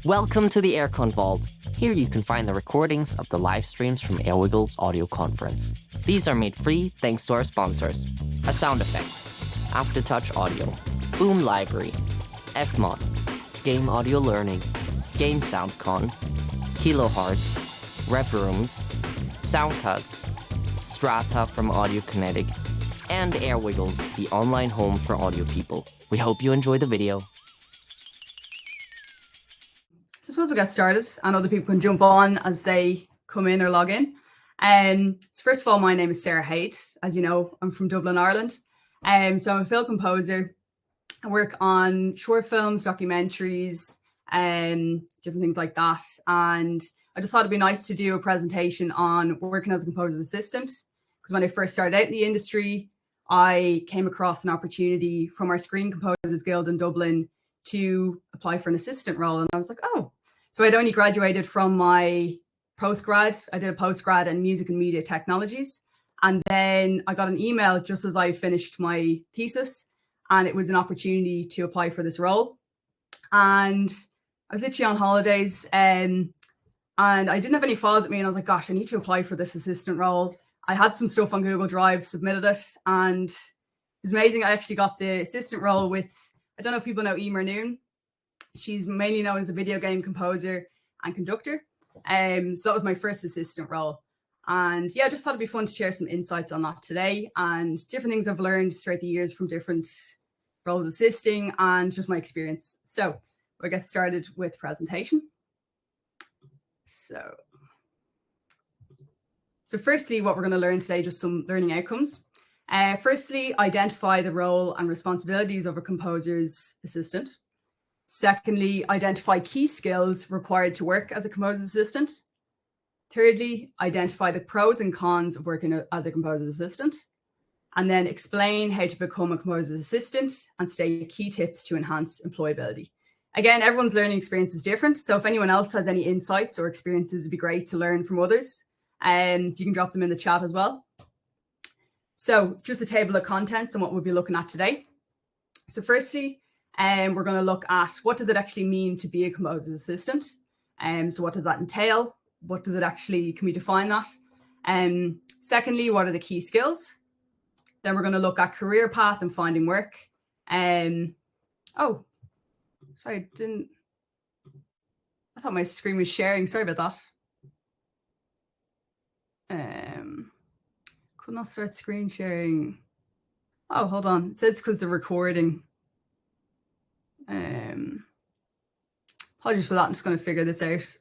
Welcome to the AirCon Vault. Here you can find the recordings of the live streams from Airwiggle's audio conference. These are made free thanks to our sponsors. A sound effect, Aftertouch Audio, Boom Library, Fmod, Game Audio Learning, Game SoundCon, Kilohertz, Rep Rooms, Soundcuts, Strata from Audio Kinetic, and Airwiggles, the online home for audio people. We hope you enjoy the video. I suppose we'll get started and other people can jump on as they come in or log in. So first of all, my name is Sarah Hade. As you know, I'm from Dublin, Ireland. So I'm a film composer. I work on short films, documentaries, different things like that. And I just thought it'd be nice to do a presentation on working as a composer's assistant. Because when I first started out in the industry, I came across an opportunity from our Screen Composers Guild in Dublin to apply for an assistant role. And I was like, oh. So I'd only graduated from my postgrad. I did a postgrad in music and media technologies. And then I got an email just as I finished my thesis. And it was an opportunity to apply for this role. And I was literally on holidays and I didn't have any files with me. And I was like, gosh, I need to apply for this assistant role. I had some stuff on Google Drive, submitted it. And it was amazing. I actually got the assistant role with, I don't know if people know Emer Noon. She's mainly known as a video game composer and conductor. So that was my first assistant role. And yeah, I just thought it'd be fun to share some insights on that today and different things I've learned throughout the years from different roles assisting and just my experience. So we'll get started with presentation. So firstly, what we're going to learn today, just some learning outcomes. Firstly, identify the role and responsibilities of a composer's assistant. Secondly, identify key skills required to work as a composer's assistant. Thirdly, identify the pros and cons of working as a composer's assistant. And then explain how to become a composer's assistant and state key tips to enhance employability. Again, everyone's learning experience is different. So if anyone else has any insights or experiences, it'd be great to learn from others. And so you can drop them in the chat as well. So just a table of contents and what we'll be looking at today. So firstly, we're going to look at what does it actually mean to be a composer's assistant? So what does that entail? What does it actually, can we define that? Secondly, what are the key skills? Then we're going to look at career path and finding work. Oh, sorry, I thought my screen was sharing. Sorry about that. Could not start screen sharing. Oh, hold on. It says because the recording. Apologies for that. I'm just going to figure this out.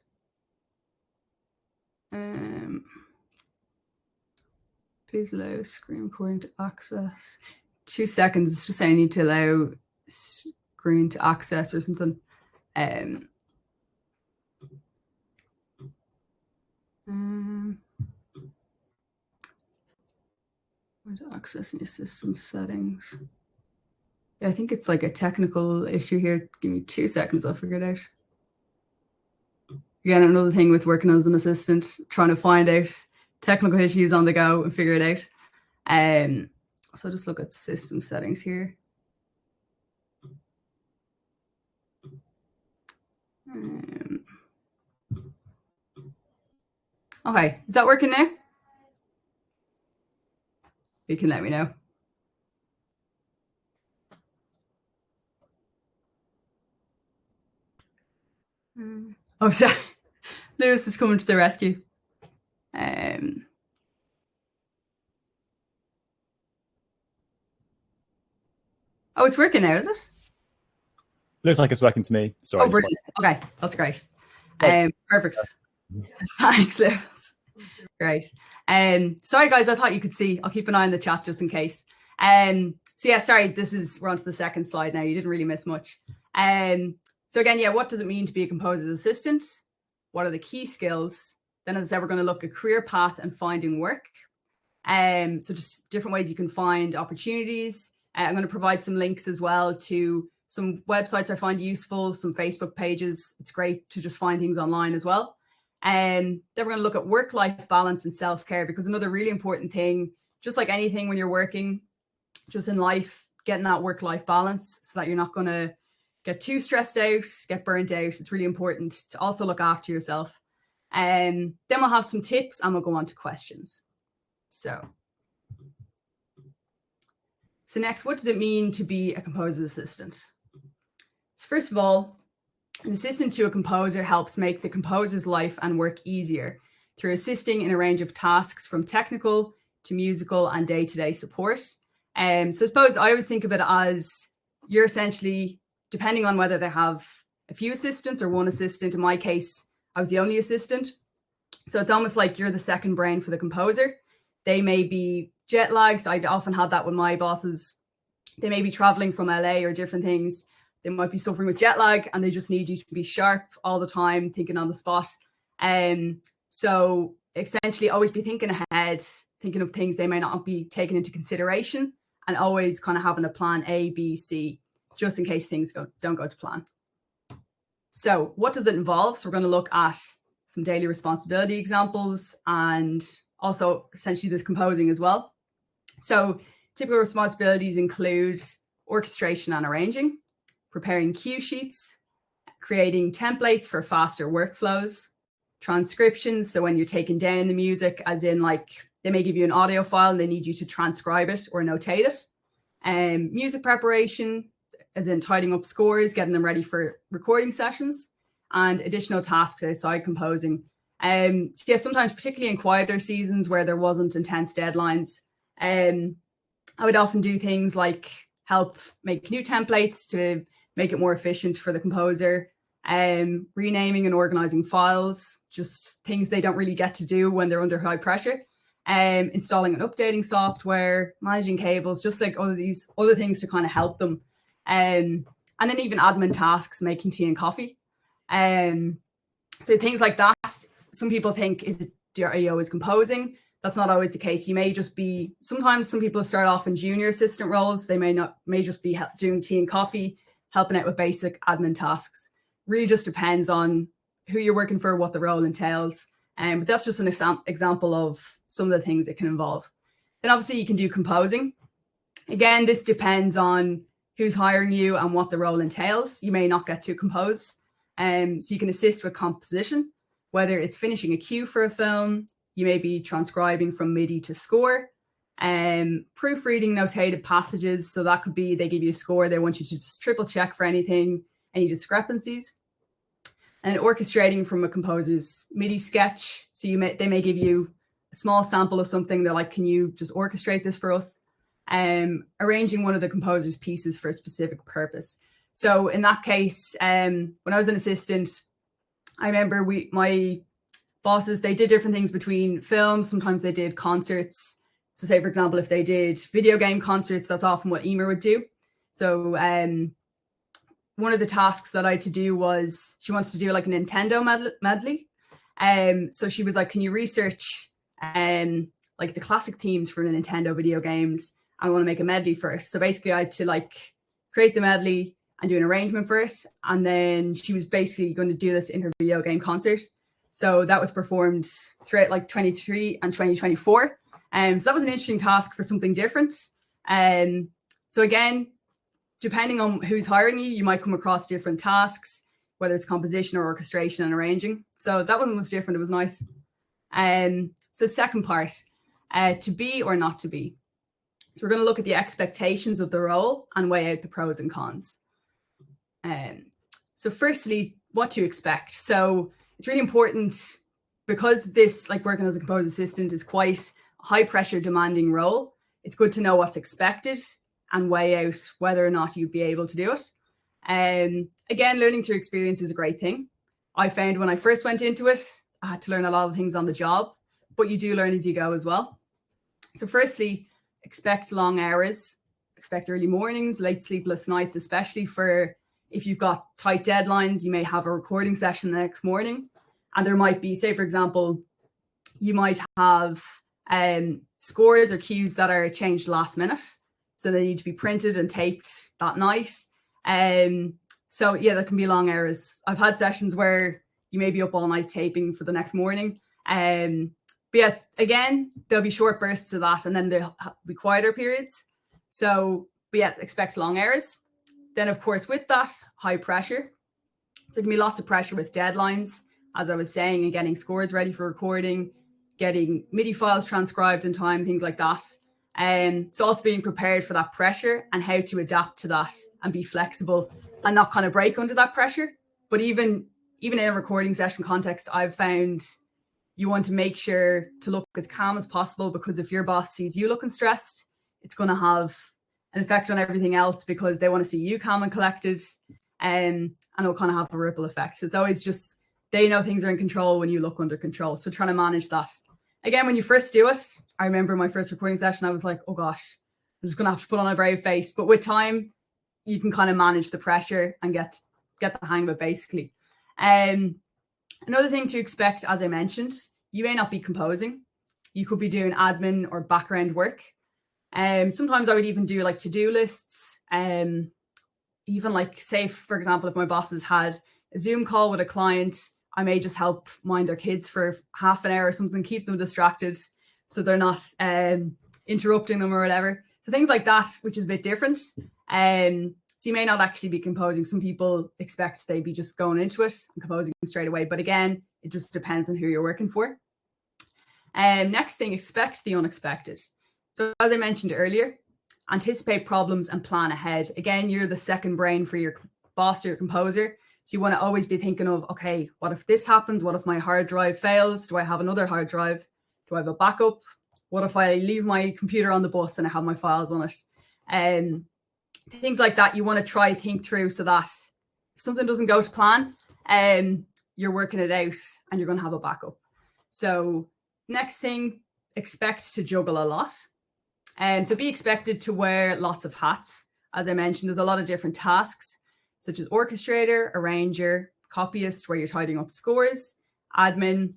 Please allow screen recording to access. 2 seconds. It's just saying I need to allow screen to access or something. To access your system settings. Yeah, I think it's like a technical issue here. Give me 2 seconds, I'll figure it out. Again, another thing with working as an assistant, trying to find out technical issues on the go and figure it out. So I'll just look at system settings here. Okay, is that working now? You can let me know. Oh, sorry. Lewis is coming to the rescue. Oh, it's working now, is it? Looks like it's working to me. Sorry. Oh, brilliant. Okay, that's great. Perfect. Thanks, Lewis. Great. Sorry, guys, I thought you could see. I'll keep an eye on the chat just in case. So yeah, sorry, we're on to the second slide now. You didn't really miss much. So again, yeah, what does it mean to be a composer's assistant? What are the key skills? Then, as I said, we're going to look at career path and finding work. So just different ways you can find opportunities. I'm going to provide some links as well to some websites I find useful, some Facebook pages. It's great to just find things online as well. Then we're going to look at work-life balance and self-care, because another really important thing, just like anything when you're working, just in life, getting that work-life balance so that you're not going to get too stressed out, get burnt out. It's really important to also look after yourself. And then we'll have some tips and we'll go on to questions. So next, what does it mean to be a composer's assistant? So first of all, an assistant to a composer helps make the composer's life and work easier through assisting in a range of tasks from technical to musical and day-to-day support. So I suppose I always think of it as you're essentially, depending on whether they have a few assistants or one assistant. In my case, I was the only assistant. So it's almost like you're the second brain for the composer. They may be jet lagged. I often had that with my bosses. They may be traveling from LA or different things. They might be suffering with jet lag and they just need you to be sharp all the time, thinking on the spot. So essentially always be thinking ahead, thinking of things they may not be taken into consideration, and always kind of having a plan A, B, C, just in case things don't go to plan. So what does it involve? So we're going to look at some daily responsibility examples and also essentially this composing as well. So typical responsibilities include orchestration and arranging, preparing cue sheets, creating templates for faster workflows, transcriptions. So when you're taking down the music, as in like they may give you an audio file and they need you to transcribe it or notate it. Music preparation, as in tidying up scores, getting them ready for recording sessions, and additional tasks outside composing. So yeah, sometimes, particularly in quieter seasons where there wasn't intense deadlines, I would often do things like help make new templates to make it more efficient for the composer, renaming and organizing files, just things they don't really get to do when they're under high pressure, installing and updating software, managing cables, just like all of these other things to kind of help them. And then even admin tasks, making tea and coffee. So things like that. Some people think, are you always composing? That's not always the case. You may just be, sometimes some people start off in junior assistant roles. They may just be doing tea and coffee, helping out with basic admin tasks. Really just depends on who you're working for, what the role entails. But that's just an example of some of the things it can involve. Then obviously you can do composing. Again, this depends on who's hiring you and what the role entails. You may not get to compose. So you can assist with composition, whether it's finishing a cue for a film, you may be transcribing from MIDI to score, proofreading notated passages. So that could be, they give you a score, they want you to just triple check for any discrepancies. And orchestrating from a composer's MIDI sketch. So they may give you a small sample of something. They're like, can you just orchestrate this for us? Arranging one of the composer's pieces for a specific purpose. So in that case, when I was an assistant, I remember my bosses, they did different things between films. Sometimes they did concerts. So say, for example, if they did video game concerts, that's often what Emer would do. So one of the tasks that I had to do was, she wants to do like a Nintendo medley. So she was like, can you research like the classic themes for the Nintendo video games? I want to make a medley first. So basically I had to like create the medley and do an arrangement for it. And then she was basically going to do this in her video game concert. So that was performed throughout like 23 and 2024. So that was an interesting task for something different. So again, depending on who's hiring you, you might come across different tasks, whether it's composition or orchestration and arranging. So that one was different. It was nice. So second part, to be or not to be. So we're going to look at the expectations of the role and weigh out the pros and cons. So firstly, what to expect. So it's really important, because this, like working as a composer assistant, is quite a high pressure demanding role. It's good to know what's expected and weigh out whether or not you'd be able to do it. Again, learning through experience is a great thing. I found when I first went into it, I had to learn a lot of things on the job, but you do learn as you go as well. So firstly, expect long hours, expect early mornings, late sleepless nights, especially for if you've got tight deadlines. You may have a recording session the next morning, and there might be, say, for example, you might have scores or cues that are changed last minute. So they need to be printed and taped that night. So yeah, that can be long hours. I've had sessions where you may be up all night taping for the next morning. But yes, again, there'll be short bursts of that, and then there'll be quieter periods. So, but yeah, expect long hours. Then, of course, with that, high pressure. So there can be lots of pressure with deadlines, as I was saying, and getting scores ready for recording, getting MIDI files transcribed in time, things like that. So also being prepared for that pressure and how to adapt to that and be flexible and not kind of break under that pressure. But even in a recording session context, I've found you want to make sure to look as calm as possible, because if your boss sees you looking stressed, it's going to have an effect on everything else, because they want to see you calm and collected, and it'll kind of have a ripple effect. So it's always just, they know things are in control when you look under control. So trying to manage that. Again, when you first do it, I remember my first recording session, I was like, oh gosh, I'm just going to have to put on a brave face. But with time, you can kind of manage the pressure and get the hang of it, basically. Another thing to expect, as I mentioned, you may not be composing. You could be doing admin or background work. Sometimes I would even do like to-do lists. Even like, say, for example, if my bosses had a Zoom call with a client, I may just help mind their kids for half an hour or something, keep them distracted so they're not interrupting them or whatever. So things like that, which is a bit different. So you may not actually be composing. Some people expect they'd be just going into it and composing straight away. But again, it just depends on who you're working for. Next thing, expect the unexpected. So as I mentioned earlier, anticipate problems and plan ahead. Again, you're the second brain for your boss or your composer. So you want to always be thinking of, okay, what if this happens? What if my hard drive fails? Do I have another hard drive? Do I have a backup? What if I leave my computer on the bus and I have my files on it? Things like that, you want to try think through, so that if something doesn't go to plan, you're working it out and you're going to have a backup. So next thing, expect to juggle a lot. So be expected to wear lots of hats. As I mentioned, there's a lot of different tasks, such as orchestrator, arranger, copyist, where you're tidying up scores, admin,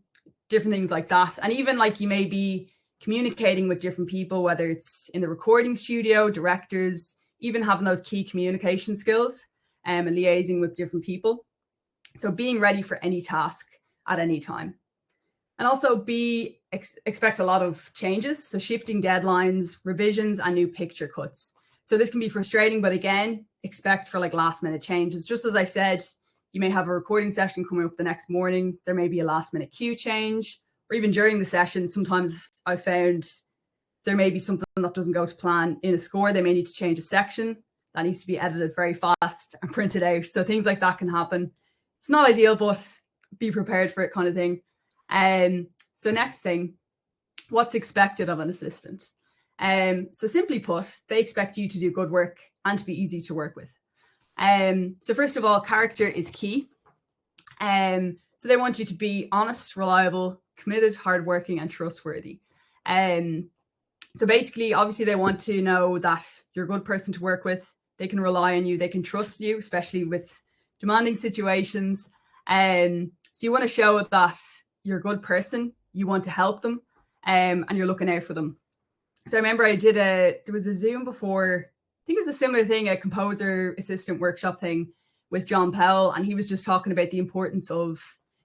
different things like that. And even like you may be communicating with different people, whether it's in the recording studio, directors, even having those key communication skills and liaising with different people. So being ready for any task at any time. And also expect a lot of changes. So shifting deadlines, revisions, and new picture cuts. So this can be frustrating, but again, expect for like last minute changes. Just as I said, you may have a recording session coming up the next morning. There may be a last minute cue change, or even during the session, sometimes I found there may be something that doesn't go to plan in a score. They may need to change a section that needs to be edited very fast and printed out. So things like that can happen. It's not ideal, but be prepared for it, kind of thing. So next thing, what's expected of an assistant? So simply put, they expect you to do good work and to be easy to work with. So first of all, character is key. So they want you to be honest, reliable, committed, hardworking, and trustworthy. So basically, obviously, they want to know that you're a good person to work with. They can rely on you. They can trust you, especially with demanding situations. So you want to show that you're a good person. You want to help them, and you're looking out for them. So I remember there was a Zoom before, I think it was a similar thing, a composer-assistant workshop thing with John Powell. And he was just talking about the importance of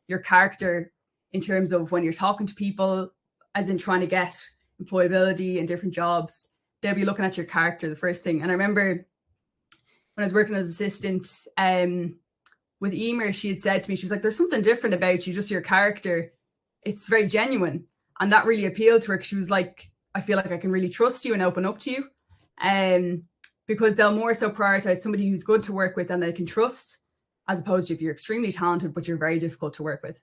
your character in terms of when you're talking to people, as in trying to get employability in different jobs. They'll be looking at your character, the first thing. And I remember when I was working as assistant with Emer, she had said to me, she was like, there's something different about you, just your character. It's very genuine. And that really appealed to her. She was like, I feel like I can really trust you and open up to you. Because they'll more so prioritize somebody who's good to work with and they can trust, as opposed to if you're extremely talented, but you're very difficult to work with.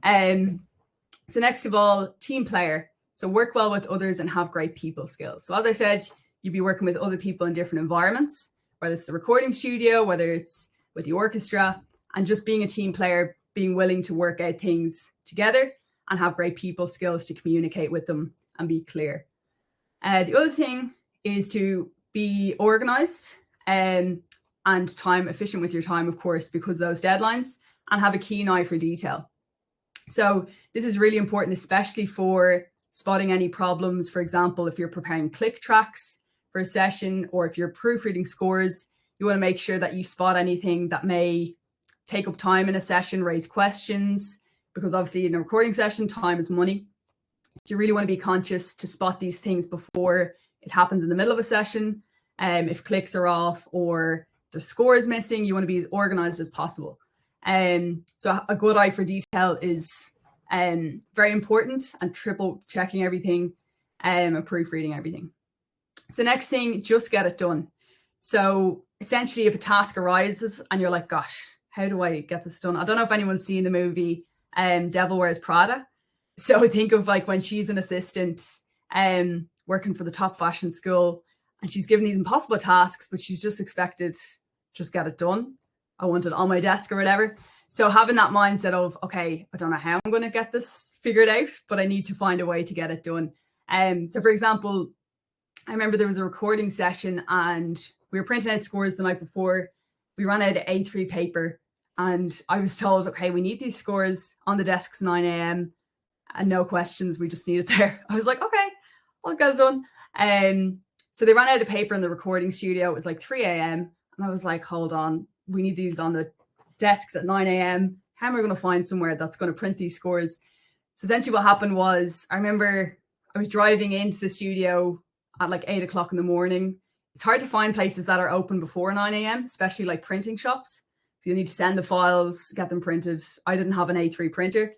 So next of all, team player. So work well with others and have great people skills. So as I said, you'd be working with other people in different environments, whether it's the recording studio, whether it's with the orchestra, and just being a team player, being willing to work out things together and have great people skills to communicate with them and be clear. The other thing is to be organized and time efficient with your time, of course, because those deadlines, and have a keen eye for detail. So this is really important, especially for spotting any problems. For example, if you're preparing click tracks for a session, or if you're proofreading scores, you want to make sure that you spot anything that may take up time in a session, raise questions, because obviously in a recording session, time is money. So you really want to be conscious to spot these things before it happens in the middle of a session. If clicks are off or the score is missing, you want to be as organized as possible. So a good eye for detail is very important, and triple checking everything and proofreading everything. So next thing, just get it done. So essentially, if a task arises and you're like, gosh, how do I get this done? I don't know if anyone's seen the movie Devil Wears Prada. So think of like when she's an assistant working for the top fashion school, and she's given these impossible tasks, but she's just expected, just get it done. I want it on my desk or whatever. So having that mindset of, okay, I don't know how I'm going to get this figured out, but I need to find a way to get it done. So for example, I remember there was a recording session and we were printing out scores the night before. We ran out of A3 paper and I was told, okay, we need these scores on the desks 9 a.m. and no questions. We just need it there. I was like, okay, I'll get it done. So they ran out of paper in the recording studio. It was like 3 a.m. And I was like, hold on, we need these on the desks at 9 a.m. How am I going to find somewhere that's going to print these scores? So essentially what happened was, I remember I was driving into the studio at like 8 o'clock in the morning. It's hard to find places that are open before 9 a.m., especially like printing shops. So you need to send the files, get them printed. I didn't have an A3 printer.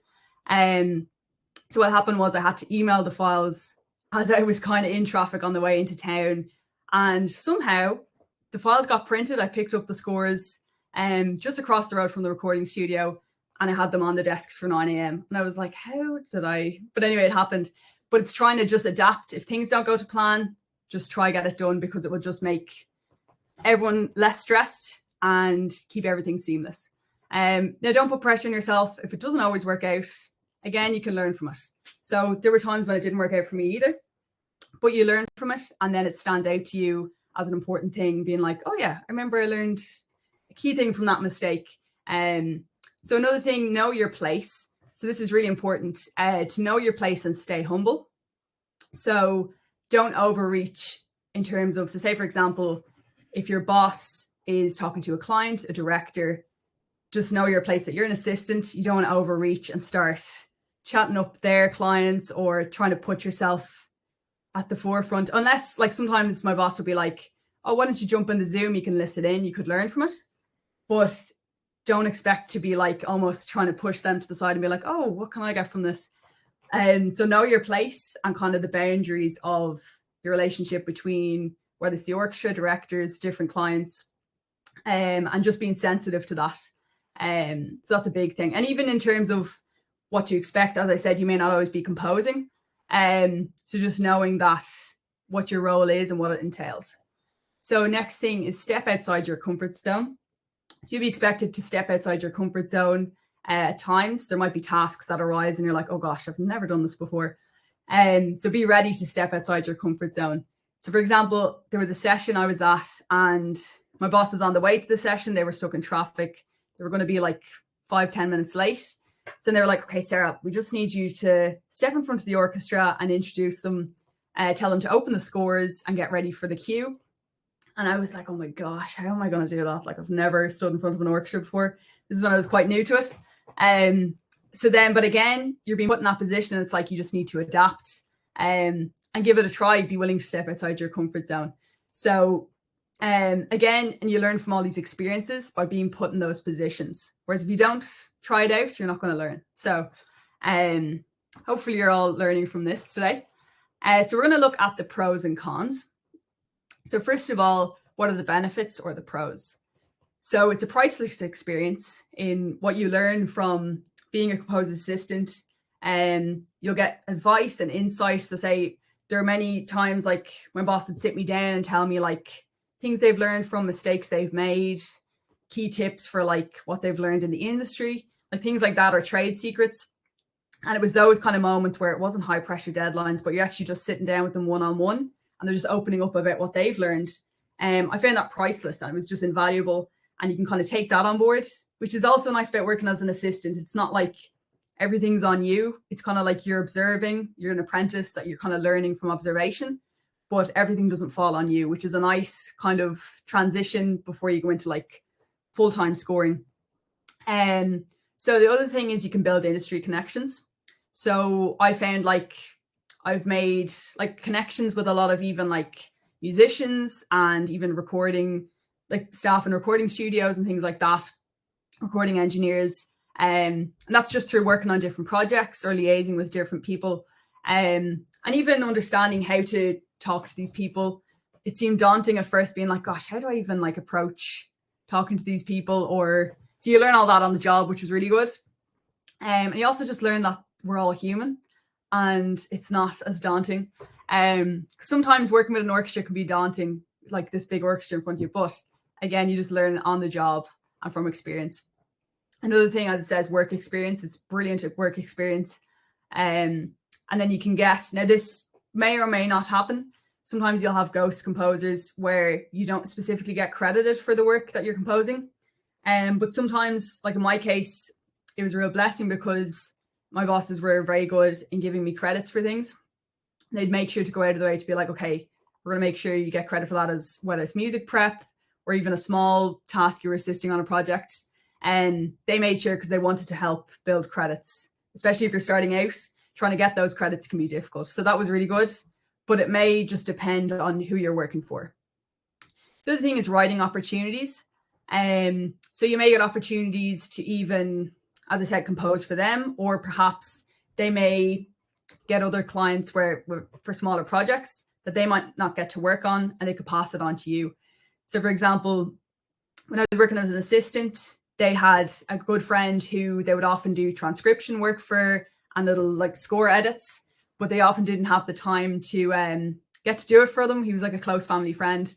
So what happened was I had to email the files as I was kind of in traffic on the way into town. And somehow the files got printed. I picked up the scores just across the road from the recording studio, and I had them on the desks for 9 a.m. And I was like, how did I? But anyway, it happened. But it's trying to just adapt. If things don't go to plan, just try get it done, because it will just make everyone less stressed and keep everything seamless. Now, don't put pressure on yourself. If it doesn't always work out, again, you can learn from it. So there were times when it didn't work out for me either, but you learn from it, and then it stands out to you as an important thing, being like, oh yeah, I remember I learned a key thing from that mistake. So another thing, know your place. So this is really important, to know your place and stay humble. So don't overreach in terms of, so say for example, if your boss is talking to a client, a director, just know your place, that you're an assistant. You don't want to overreach and start chatting up their clients or trying to put yourself at the forefront. Unless, like, sometimes my boss would be like, oh, why don't you jump in the Zoom? You can listen in, you could learn from it. But don't expect to be like almost trying to push them to the side and be like, oh, what can I get from this? So know your place and kind of the boundaries of your relationship between whether it's the orchestra, directors, different clients, and just being sensitive to that. So that's a big thing. And even in terms of what to expect, as I said, you may not always be composing. So just knowing that, what your role is and what it entails. So next thing is step outside your comfort zone. So you'll be expected to step outside your comfort zone. At times there might be tasks that arise and you're like, oh gosh, I've never done this before. So be ready to step outside your comfort zone. So for example, there was a session I was at and my boss was on the way to the session. They were stuck in traffic. They were going to be like 5-10 minutes late. So they were like, okay, Sarah, we just need you to step in front of the orchestra and introduce them, tell them to open the scores and get ready for the cue. And I was like, oh my gosh, how am I going to do that? Like, I've never stood in front of an orchestra before. This is when I was quite new to it. But again, you're being put in that position. It's like, you just need to adapt and give it a try. Be willing to step outside your comfort zone. So again, and you learn from all these experiences by being put in those positions. Whereas if you don't try it out, you're not going to learn. So hopefully you're all learning from this today. So we're going to look at the pros and cons. So first of all, what are the benefits or the pros? So it's a priceless experience in what you learn from being a composer assistant, and you'll get advice and insight. So say there are many times like my boss would sit me down and tell me like things they've learned from mistakes they've made, key tips for like what they've learned in the industry, like things like that, or trade secrets. And it was those kind of moments where it wasn't high pressure deadlines, but you're actually just sitting down with them one-on-one and they're just opening up about what they've learned. I found that priceless and it was just invaluable. And you can kind of take that on board, which is also nice about working as an assistant. It's not like everything's on you. It's kind of like you're observing, you're an apprentice that you're kind of learning from observation, but everything doesn't fall on you, which is a nice kind of transition before you go into like full-time scoring. So the other thing is you can build industry connections. So I found like I've made like connections with a lot of even like musicians and even recording like staff in recording studios and things like that, recording engineers. And that's just through working on different projects or liaising with different people. And even understanding how to talk to these people. It seemed daunting at first, being like, gosh, how do I even like approach talking to these people? Or so you learn all that on the job, which was really good. And you also just learn that we're all human and it's not as daunting. Sometimes working with an orchestra can be daunting, like this big orchestra in front of you. But again, you just learn on the job and from experience. Another thing, as it says, work experience. It's brilliant at work experience. And then you can get, now this may or may not happen. Sometimes you'll have ghost composers where you don't specifically get credited for the work that you're composing. But sometimes, like in my case, it was a real blessing because my bosses were very good in giving me credits for things. They'd make sure to go out of their way to be like, okay, we're going to make sure you get credit for that, as whether it's music prep or even a small task you're assisting on a project. And they made sure because they wanted to help build credits, especially if you're starting out. Trying to get those credits can be difficult. So that was really good, but it may just depend on who you're working for. The other thing is writing opportunities. So you may get opportunities to even, as I said, compose for them, or perhaps they may get other clients where for smaller projects that they might not get to work on, and they could pass it on to you. So for example, when I was working as an assistant, they had a good friend who they would often do transcription work for and little like score edits, but they often didn't have the time to get to do it for them. He was like a close family friend,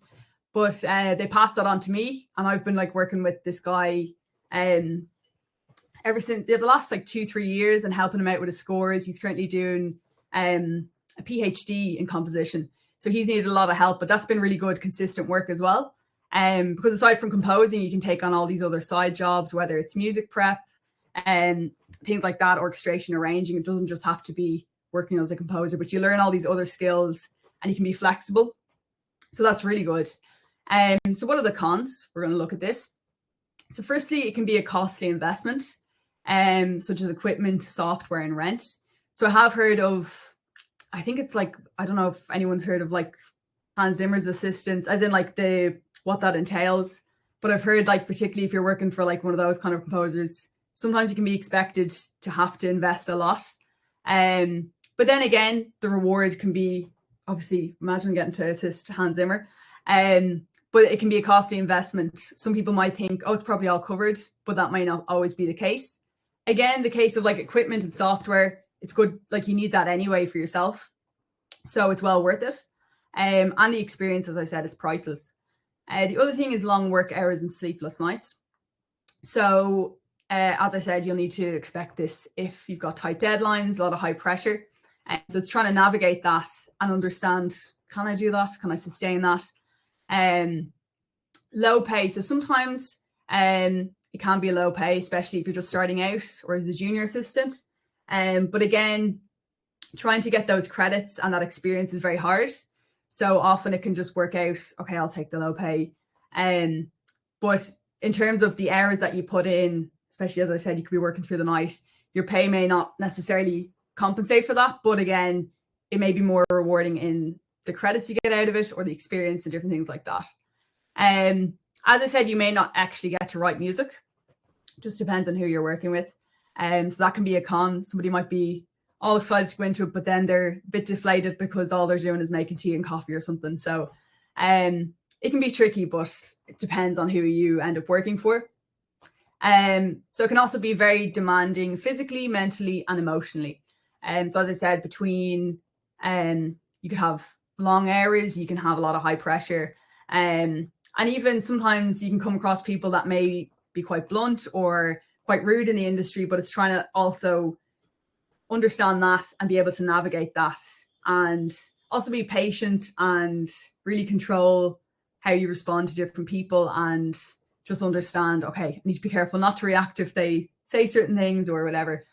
but they passed that on to me, and I've been like working with this guy ever since the last like 2-3 years and helping him out with his scores. He's currently doing a PhD in composition, so he's needed a lot of help, but that's been really good, consistent work as well. Because aside from composing, you can take on all these other side jobs, whether it's music prep and things like that, orchestration, arranging. It doesn't just have to be working as a composer, but you learn all these other skills and you can be flexible. So that's really good. So what are the cons? We're going to look at this. So firstly, it can be a costly investment, such as equipment, software, and rent. So I have heard of, I think it's like, I don't know if anyone's heard of like Hans Zimmer's assistants, as in like what that entails. But I've heard like, particularly if you're working for like one of those kind of composers, sometimes you can be expected to have to invest a lot. But then again, the reward can be, obviously, imagine getting to assist Hans Zimmer. But it can be a costly investment. Some people might think, oh, it's probably all covered, but that might not always be the case. Again, the case of like equipment and software, it's good, like you need that anyway for yourself. So it's well worth it. And the experience, as I said, is priceless. The other thing is long work hours and sleepless nights. So as I said, you'll need to expect this if you've got tight deadlines, a lot of high pressure. So it's trying to navigate that and understand, can I do that? Can I sustain that? Low pay. So sometimes it can be a low pay, especially if you're just starting out or as a junior assistant. But again, trying to get those credits and that experience is very hard. So often it can just work out, okay, I'll take the low pay. But in terms of the hours that you put in, especially as I said, you could be working through the night, your pay may not necessarily compensate for that. But again, it may be more rewarding in the credits you get out of it or the experience and different things like that. As I said, you may not actually get to write music. It just depends on who you're working with. So that can be a con. Somebody might be all excited to go into it, but then they're a bit deflated because all they're doing is making tea and coffee or something. So it can be tricky, but it depends on who you end up working for. So it can also be very demanding physically, mentally, and emotionally. So as I said, between you could have long hours, you can have a lot of high pressure, and even sometimes you can come across people that may be quite blunt or quite rude in the industry, but it's trying to also understand that and be able to navigate that and also be patient and really control how you respond to different people and just understand, okay, I need to be careful not to react if they say certain things or whatever.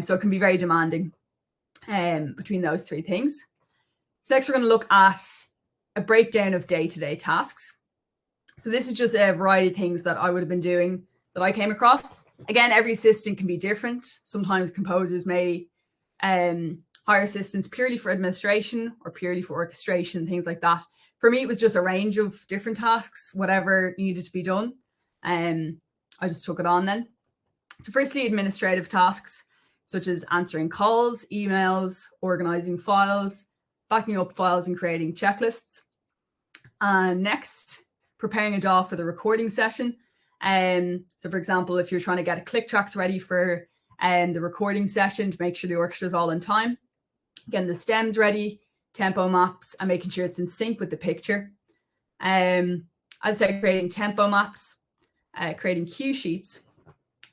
So it can be very demanding between those three things. So next we're going to look at a breakdown of day-to-day tasks. So this is just a variety of things that I would have been doing that I came across. Again, every assistant can be different. Sometimes composers may hire assistants purely for administration or purely for orchestration, things like that. For me, it was just a range of different tasks, whatever needed to be done. I just took it on then. So firstly, administrative tasks, such as answering calls, emails, organizing files, backing up files and creating checklists. And next, preparing a DAW for the recording session. So for example, if you're trying to get click tracks ready for the recording session to make sure the orchestra is all in time, getting the stems ready, tempo maps, and making sure it's in sync with the picture. As I said, creating tempo maps, creating cue sheets.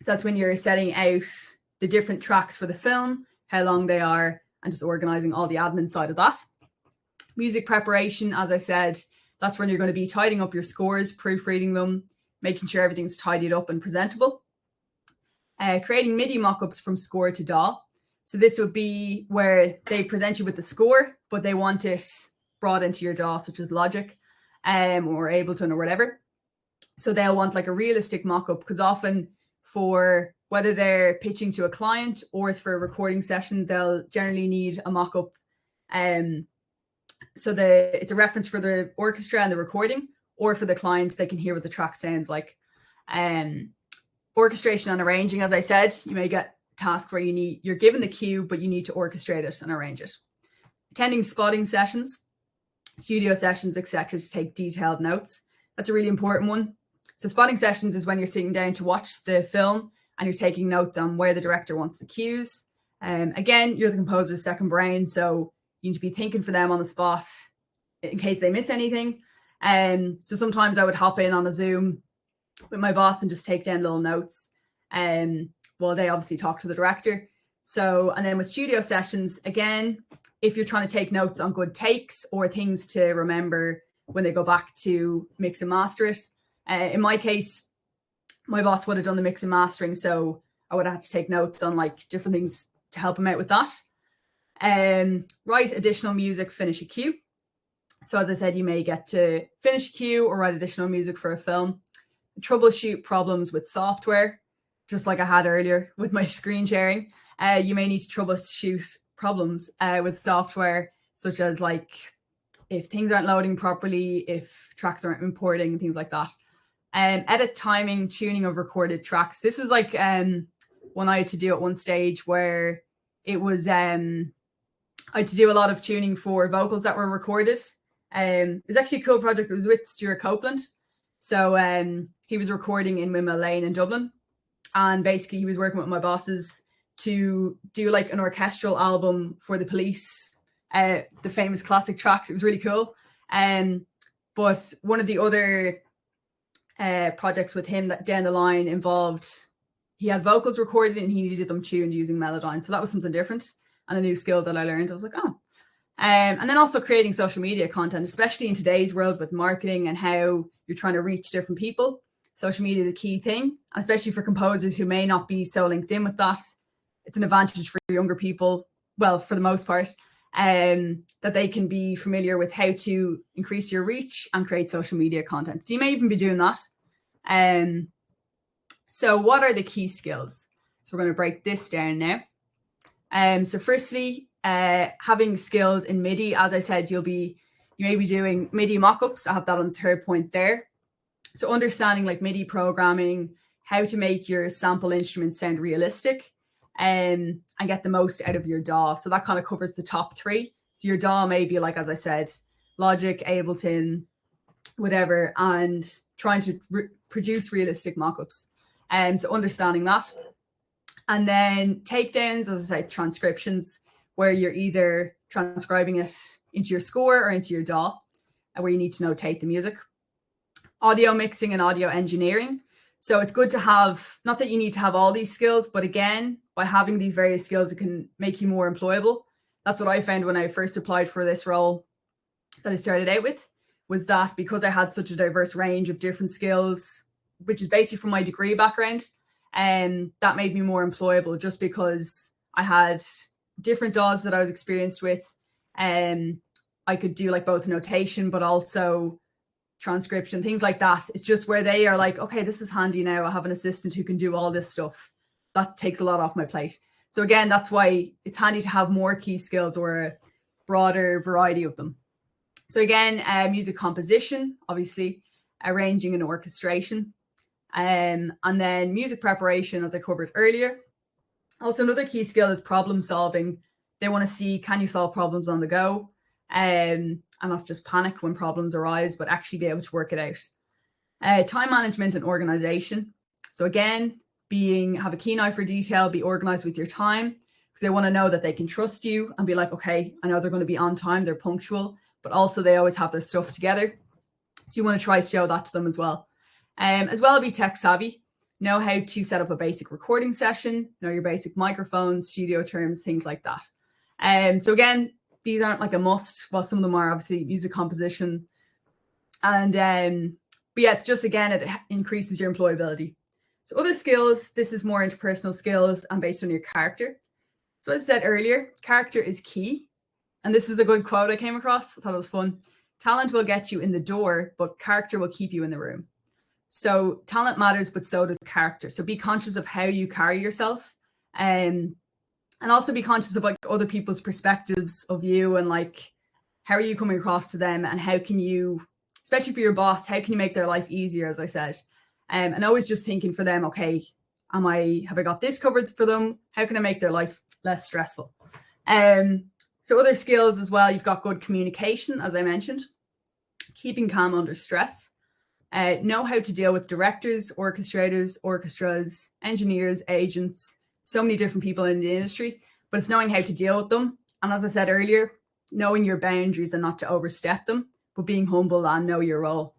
So that's when you're setting out the different tracks for the film, how long they are, and just organizing all the admin side of that. Music preparation, as I said, that's when you're going to be tidying up your scores, proofreading them, making sure everything's tidied up and presentable. Creating MIDI mockups from score to DAW. So this would be where they present you with the score, but they want it brought into your DAW, such as Logic or Ableton or whatever. So they'll want like a realistic mockup, because often for whether they're pitching to a client or it's for a recording session, they'll generally need a mockup. So it's a reference for the orchestra and the recording, or for the client, they can hear what the track sounds like. Orchestration and arranging, as I said, you may get tasks where you're given the cue, but you need to orchestrate it and arrange it. Attending spotting sessions, studio sessions, etc., to take detailed notes. That's a really important one. So spotting sessions is when you're sitting down to watch the film and you're taking notes on where the director wants the cues. Again, you're the composer's second brain, so you need to be thinking for them on the spot in case they miss anything. So sometimes I would hop in on a Zoom with my boss and just take down little notes. Well, they obviously talk to the director. So, and then with studio sessions, again, if you're trying to take notes on good takes or things to remember when they go back to mix and master it. In my case, my boss would have done the mix and mastering, so I would have had to take notes on like different things to help him out with that. Write additional music, finish a cue. So as I said, you may get to finish a cue or write additional music for a film. Troubleshoot problems with software, just like I had earlier with my screen sharing. You may need to troubleshoot problems with software, such as like if things aren't loading properly, if tracks aren't importing, things like that. Edit timing, tuning of recorded tracks. This was like one I had to do at one stage where it was I had to do a lot of tuning for vocals that were recorded. It was actually a cool project. It was with Stuart Copeland. So he was recording in Windmill Lane in Dublin. And basically he was working with my bosses to do like an orchestral album for the Police, the famous classic tracks. It was really cool. But one of the other projects with him that down the line involved, he had vocals recorded and he needed them tuned using Melodyne. So that was something different and a new skill that I learned. I was like, oh. And then also creating social media content, especially in today's world with marketing and how you're trying to reach different people. Social media is a key thing, and especially for composers who may not be so linked in with that. It's an advantage for younger people, well, for the most part, that they can be familiar with how to increase your reach and create social media content. So you may even be doing that. So what are the key skills? So we're going to break this down now. So firstly, having skills in MIDI. As I said, you may be doing MIDI mockups. I have that on the third point there. So understanding like MIDI programming, how to make your sample instruments sound realistic, and get the most out of your DAW. So that kind of covers the top three. So your DAW may be like, as I said, Logic, Ableton, whatever, and trying to produce realistic mockups. So understanding that. And then takedowns, as I say, transcriptions, where you're either transcribing it into your score or into your DAW, where you need to notate the music. Audio mixing and audio engineering. So it's good to have, not that you need to have all these skills, but again, by having these various skills, it can make you more employable. That's what I found when I first applied for this role that I started out with, was that because I had such a diverse range of different skills, which is basically from my degree background, and that made me more employable just because I had different DAWs that I was experienced with. I could do like both notation, but also transcription, things like that. It's just where they are like, okay, this is handy now. I have an assistant who can do all this stuff. That takes a lot off my plate. So again, that's why it's handy to have more key skills or a broader variety of them. So again, music composition, obviously, arranging and orchestration, and then music preparation, as I covered earlier. Also, another key skill is problem solving. They want to see, can you solve problems on the go? And not just panic when problems arise, but actually be able to work it out. Time management and organization. So again, have a keen eye for detail, be organized with your time, because they want to know that they can trust you and be like, okay, I know they're going to be on time, they're punctual, but also they always have their stuff together. So you want to try to show that to them as well. Be tech savvy, know how to set up a basic recording session, know your basic microphones, studio terms, things like that. So again, these aren't like a must. Well, some of them are obviously music composition. And but yeah, it's just, again, it increases your employability. So other skills, this is more interpersonal skills and based on your character. So as I said earlier, character is key. And this is a good quote I came across. I thought it was fun. Talent will get you in the door, but character will keep you in the room. So talent matters, but so does character. So be conscious of how you carry yourself, and also be conscious of like other people's perspectives of you, and like, how are you coming across to them, and how can you, especially for your boss, how can you make their life easier, as I said, and always just thinking for them, okay, have I got this covered for them? How can I make their life less stressful? So other skills as well, you've got good communication, as I mentioned, keeping calm under stress, know how to deal with directors, orchestrators, orchestras, engineers, agents, so many different people in the industry, but it's knowing how to deal with them. And as I said earlier, knowing your boundaries and not to overstep them, but being humble and know your role.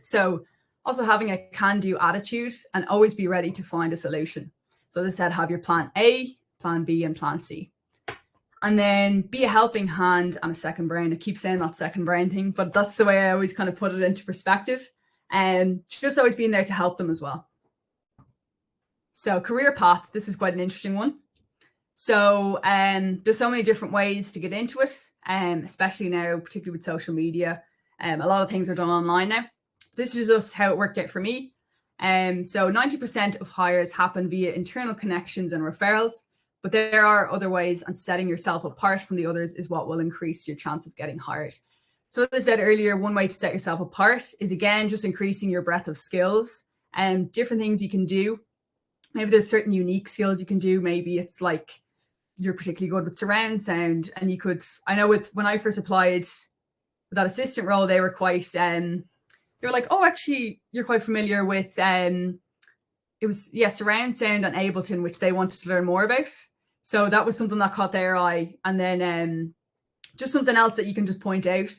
So also having a can-do attitude and always be ready to find a solution. So as I said, have your plan A, plan B, and plan C. And then be a helping hand and a second brain. I keep saying that second brain thing, but that's the way I always kind of put it into perspective. And just always being there to help them as well. So career path, this is quite an interesting one. So there's so many different ways to get into it, especially now, particularly with social media. A lot of things are done online now. This is just how it worked out for me. So 90% of hires happen via internal connections and referrals, but there are other ways, and setting yourself apart from the others is what will increase your chance of getting hired. So as I said earlier, one way to set yourself apart is, again, just increasing your breadth of skills and different things you can do. Maybe there's certain unique skills you can do. Maybe it's like you're particularly good with surround sound, and you could, I know when I first applied with that assistant role, they were quite, they were like, oh, actually, you're quite familiar with, it was, yeah, surround sound and Ableton, which they wanted to learn more about. So that was something that caught their eye. And then just something else that you can just point out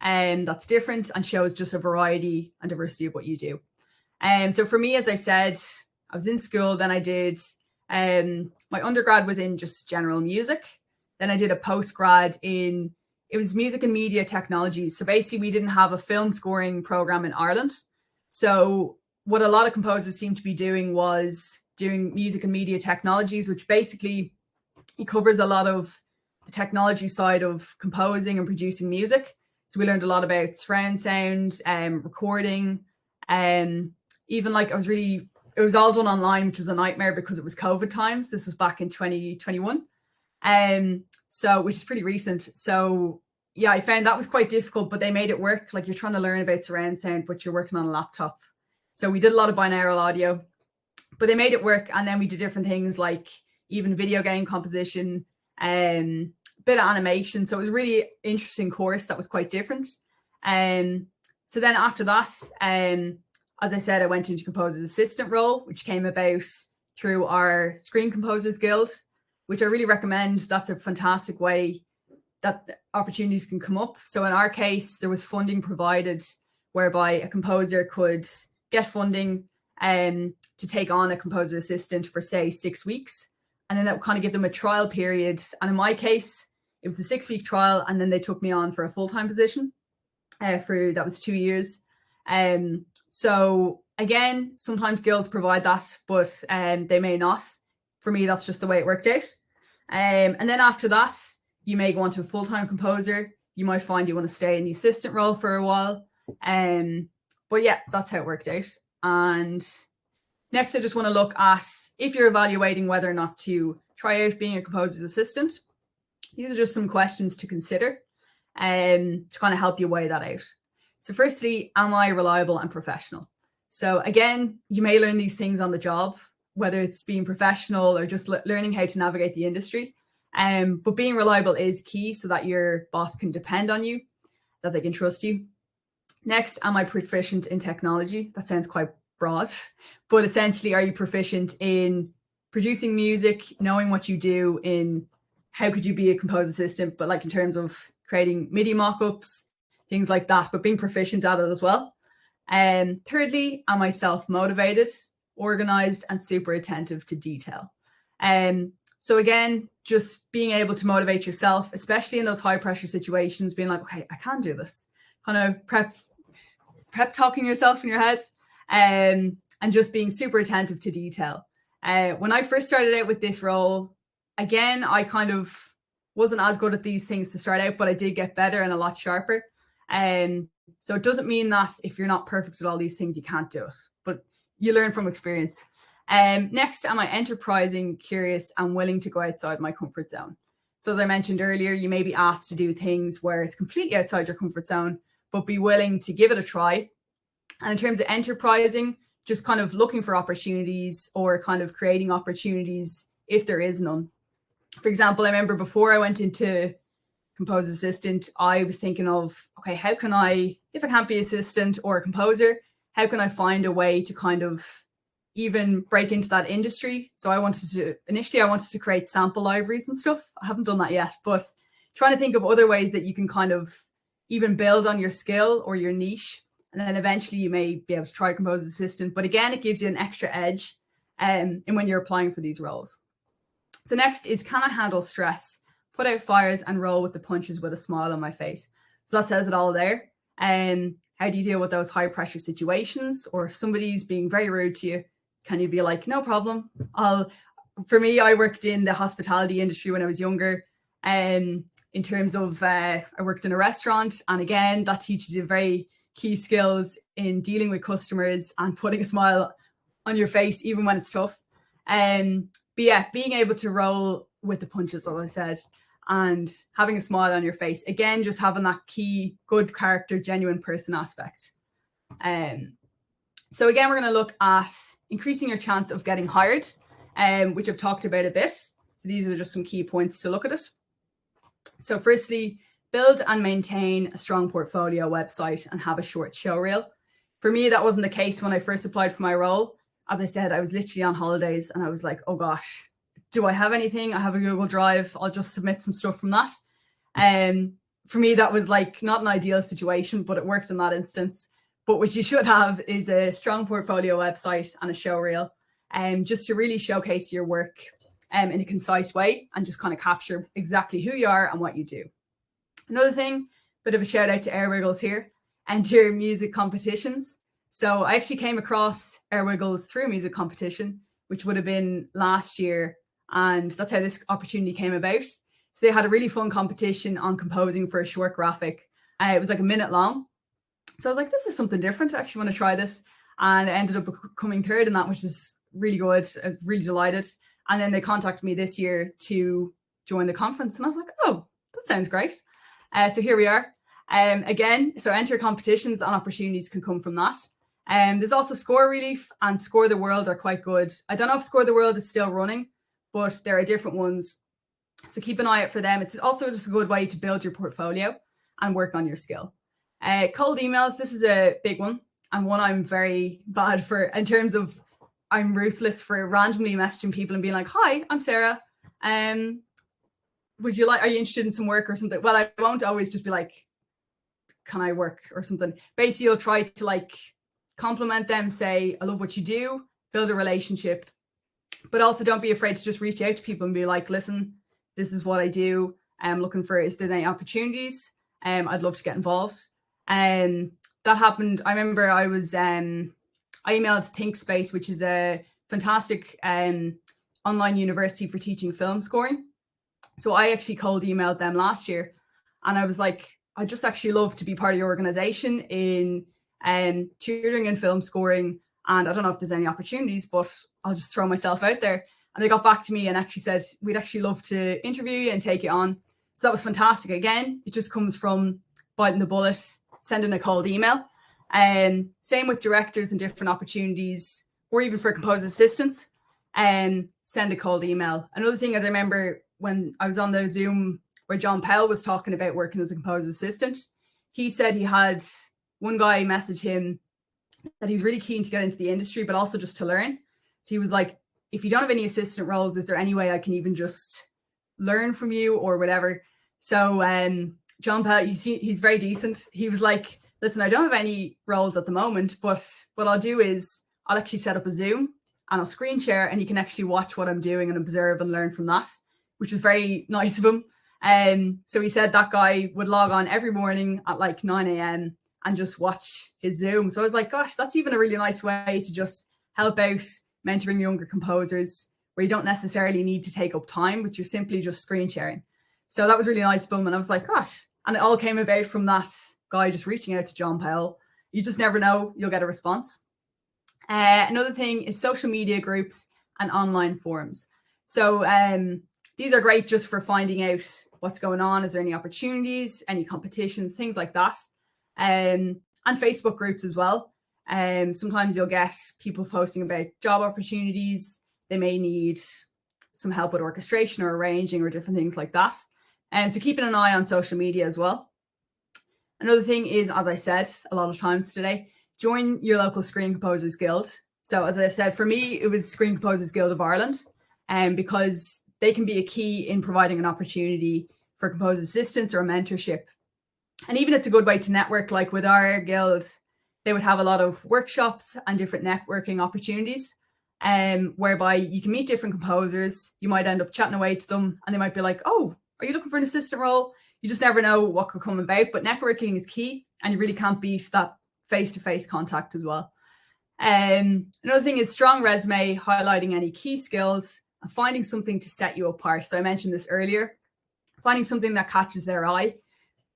that's different and shows just a variety and diversity of what you do. So for me, as I said, I was in school, then I did, my undergrad was in just general music. Then I did a postgrad in, it was music and media technology. So basically we didn't have a film scoring program in Ireland. So what a lot of composers seem to be doing was doing music and media technologies, which basically it covers a lot of the technology side of composing and producing music. So we learned a lot about surround sound, recording, even like it was all done online, which was a nightmare because it was COVID times. This was back in 2021. So, which is pretty recent. So yeah, I found that was quite difficult, but they made it work. Like, you're trying to learn about surround sound, but you're working on a laptop. So we did a lot of binaural audio, but they made it work. And then we did different things like even video game composition, bit of animation. So it was a really interesting course that was quite different. So then after that, as I said, I went into composer's assistant role, which came about through our Screen Composers Guild, which I really recommend. That's a fantastic way that opportunities can come up. So in our case, there was funding provided whereby a composer could get funding to take on a composer assistant for, say, 6 weeks. And then that would kind of give them a trial period. And in my case, it was a 6-week trial. And then they took me on for a full-time position that was 2 years. So again, sometimes guilds provide that, but they may not. For me, that's just the way it worked out. And then after that, you may go on to a full-time composer. You might find you want to stay in the assistant role for a while. But yeah, that's how it worked out. And next, I just want to look at if you're evaluating whether or not to try out being a composer's assistant. These are just some questions to consider. to kind of help you weigh that out. So firstly, am I reliable and professional? So again, you may learn these things on the job, whether it's being professional or just learning how to navigate the industry. But being reliable is key so that your boss can depend on you, that they can trust you. Next, am I proficient in technology? That sounds quite broad, but essentially, are you proficient in producing music, knowing what you do in how could you be a composer assistant, but like in terms of creating MIDI mockups, things like that, but being proficient at it as well. Thirdly, am I self-motivated, organized, and super attentive to detail? So again, just being able to motivate yourself, especially in those high pressure situations, being like, okay, I can do this. Kind of prep talking yourself in your head, and just being super attentive to detail. When I first started out with this role, again, I kind of wasn't as good at these things to start out, but I did get better and a lot sharper. So it doesn't mean that if you're not perfect at all these things, you can't do it, but you learn from experience. Next, am I enterprising, curious, and willing to go outside my comfort zone? So as I mentioned earlier, you may be asked to do things where it's completely outside your comfort zone, but be willing to give it a try. And in terms of enterprising, just kind of looking for opportunities or kind of creating opportunities if there is none. For example, I remember before I went into composer assistant, I was thinking of, okay, how can I, if I can't be assistant or a composer, how can I find a way to kind of even break into that industry? So initially I wanted to create sample libraries and stuff. I haven't done that yet, but trying to think of other ways that you can kind of even build on your skill or your niche. And then eventually you may be able to try composer assistant. But again, it gives you an extra edge in when you're applying for these roles. So next is, can I handle stress, put out fires, and roll with the punches with a smile on my face? So that says it all there. How do you deal with those high pressure situations, or if somebody's being very rude to you? Can you be like, no problem? For me, I worked in the hospitality industry when I was younger. In terms of, I worked in a restaurant, and again, that teaches you very key skills in dealing with customers and putting a smile on your face, even when it's tough. But yeah, being able to roll with the punches, as I said, and having a smile on your face. Again, just having that key, good character, genuine person aspect. So again, we're going to look at increasing your chance of getting hired, which I've talked about a bit. So these are just some key points to look at it. So firstly, build and maintain a strong portfolio website and have a short show reel. For me, that wasn't the case when I first applied for my role. As I said, I was literally on holidays and I was like, oh gosh, do I have anything? I have a Google Drive. I'll just submit some stuff from that. For me, that was like not an ideal situation, but it worked in that instance. But what you should have is a strong portfolio website and a show reel, just to really showcase your work in a concise way and just kind of capture exactly who you are and what you do. Another thing, bit of a shout out to Airwiggles here, enter music competitions. So I actually came across Airwiggles through a music competition, which would have been last year. And that's how this opportunity came about. So they had a really fun competition on composing for a short graphic. It was like a minute long. So I was like, this is something different. I actually want to try this. And I ended up coming third in that, which is really good. I was really delighted. And then they contacted me this year to join the conference. And I was like, oh, that sounds great. So here we are. Again, so enter competitions and opportunities can come from that. There's also Score Relief and Score the World are quite good. I don't know if Score the World is still running, but there are different ones. So keep an eye out for them. It's also just a good way to build your portfolio and work on your skill. Cold emails, this is a big one and one I'm very bad for in terms of I'm ruthless for randomly messaging people and being like, hi, I'm Sarah. Are you interested in some work or something? Well, I won't always just be like, can I work or something? Basically, you'll try to like compliment them, say, I love what you do, build a relationship, but also don't be afraid to just reach out to people and be like, listen, this is what I do. I'm looking for, is there any opportunities? I'd love to get involved. That happened. I remember I emailed ThinkSpace, which is a fantastic online university for teaching film scoring. So I actually cold emailed them last year and I was like, I just actually love to be part of your organization in tutoring and film scoring. And I don't know if there's any opportunities, but I'll just throw myself out there. And they got back to me and actually said, we'd actually love to interview you and take you on. So that was fantastic. Again, it just comes from biting the bullet, sending a cold email. Same with directors and different opportunities, or even for composer assistants, send a cold email. Another thing is, I remember when I was on the Zoom where John Powell was talking about working as a composer assistant, he said he had one guy message him that he's really keen to get into the industry, but also just to learn. So he was like, if you don't have any assistant roles, is there any way I can even just learn from you or whatever? So John Powell, he's very decent. He was like, listen, I don't have any roles at the moment, but what I'll do is I'll actually set up a Zoom and I'll screen share, and you can actually watch what I'm doing and observe and learn from that, which was very nice of him. So he said that guy would log on every morning at like 9 a.m. and just watch his Zoom. So I was like, gosh, that's even a really nice way to just help out mentoring younger composers, where you don't necessarily need to take up time, but you're simply just screen sharing. So that was really nice of him. And I was like, gosh, and it all came about from that guy just reaching out to John Powell. You just never know, you'll get a response. Another thing is social media groups and online forums. So these are great just for finding out what's going on. Is there any opportunities, any competitions, things like that. And Facebook groups as well. Sometimes you'll get people posting about job opportunities. They may need some help with orchestration or arranging or different things like that. And so keeping an eye on social media as well. Another thing is, as I said a lot of times today, join your local Screen Composers Guild. So as I said, for me, it was Screen Composers Guild of Ireland, because they can be a key in providing an opportunity for composer assistance or a mentorship. And even it's a good way to network. Like with our guild, they would have a lot of workshops and different networking opportunities, whereby you can meet different composers. You might end up chatting away to them and they might be like, oh, are you looking for an assistant role? You just never know what could come about, but networking is key, and you really can't beat that face-to-face contact as well. Another thing is strong resume, highlighting any key skills and finding something to set you apart. So I mentioned this earlier, finding something that catches their eye.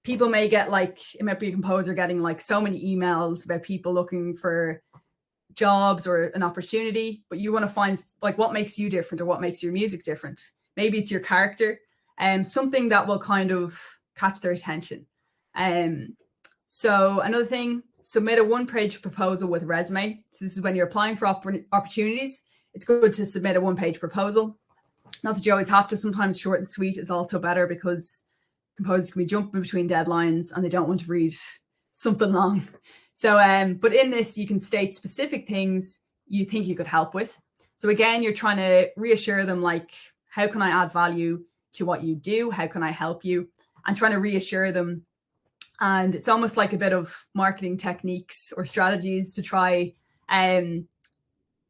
People may get like, it might be a composer getting like so many emails about people looking for jobs or an opportunity, but you want to find like what makes you different or what makes your music different. Maybe it's your character, and something that will kind of catch their attention. So another thing, submit a one-page proposal with resume. So this is when you're applying for opportunities. It's good to submit a one-page proposal. Not that you always have to. Sometimes short and sweet is also better, because composers can be jumping between deadlines and they don't want to read something long. So, but in this, you can state specific things you think you could help with. So again, you're trying to reassure them, like, how can I add value to what you do? How can I help you? And trying to reassure them. And it's almost like a bit of marketing techniques or strategies to try, I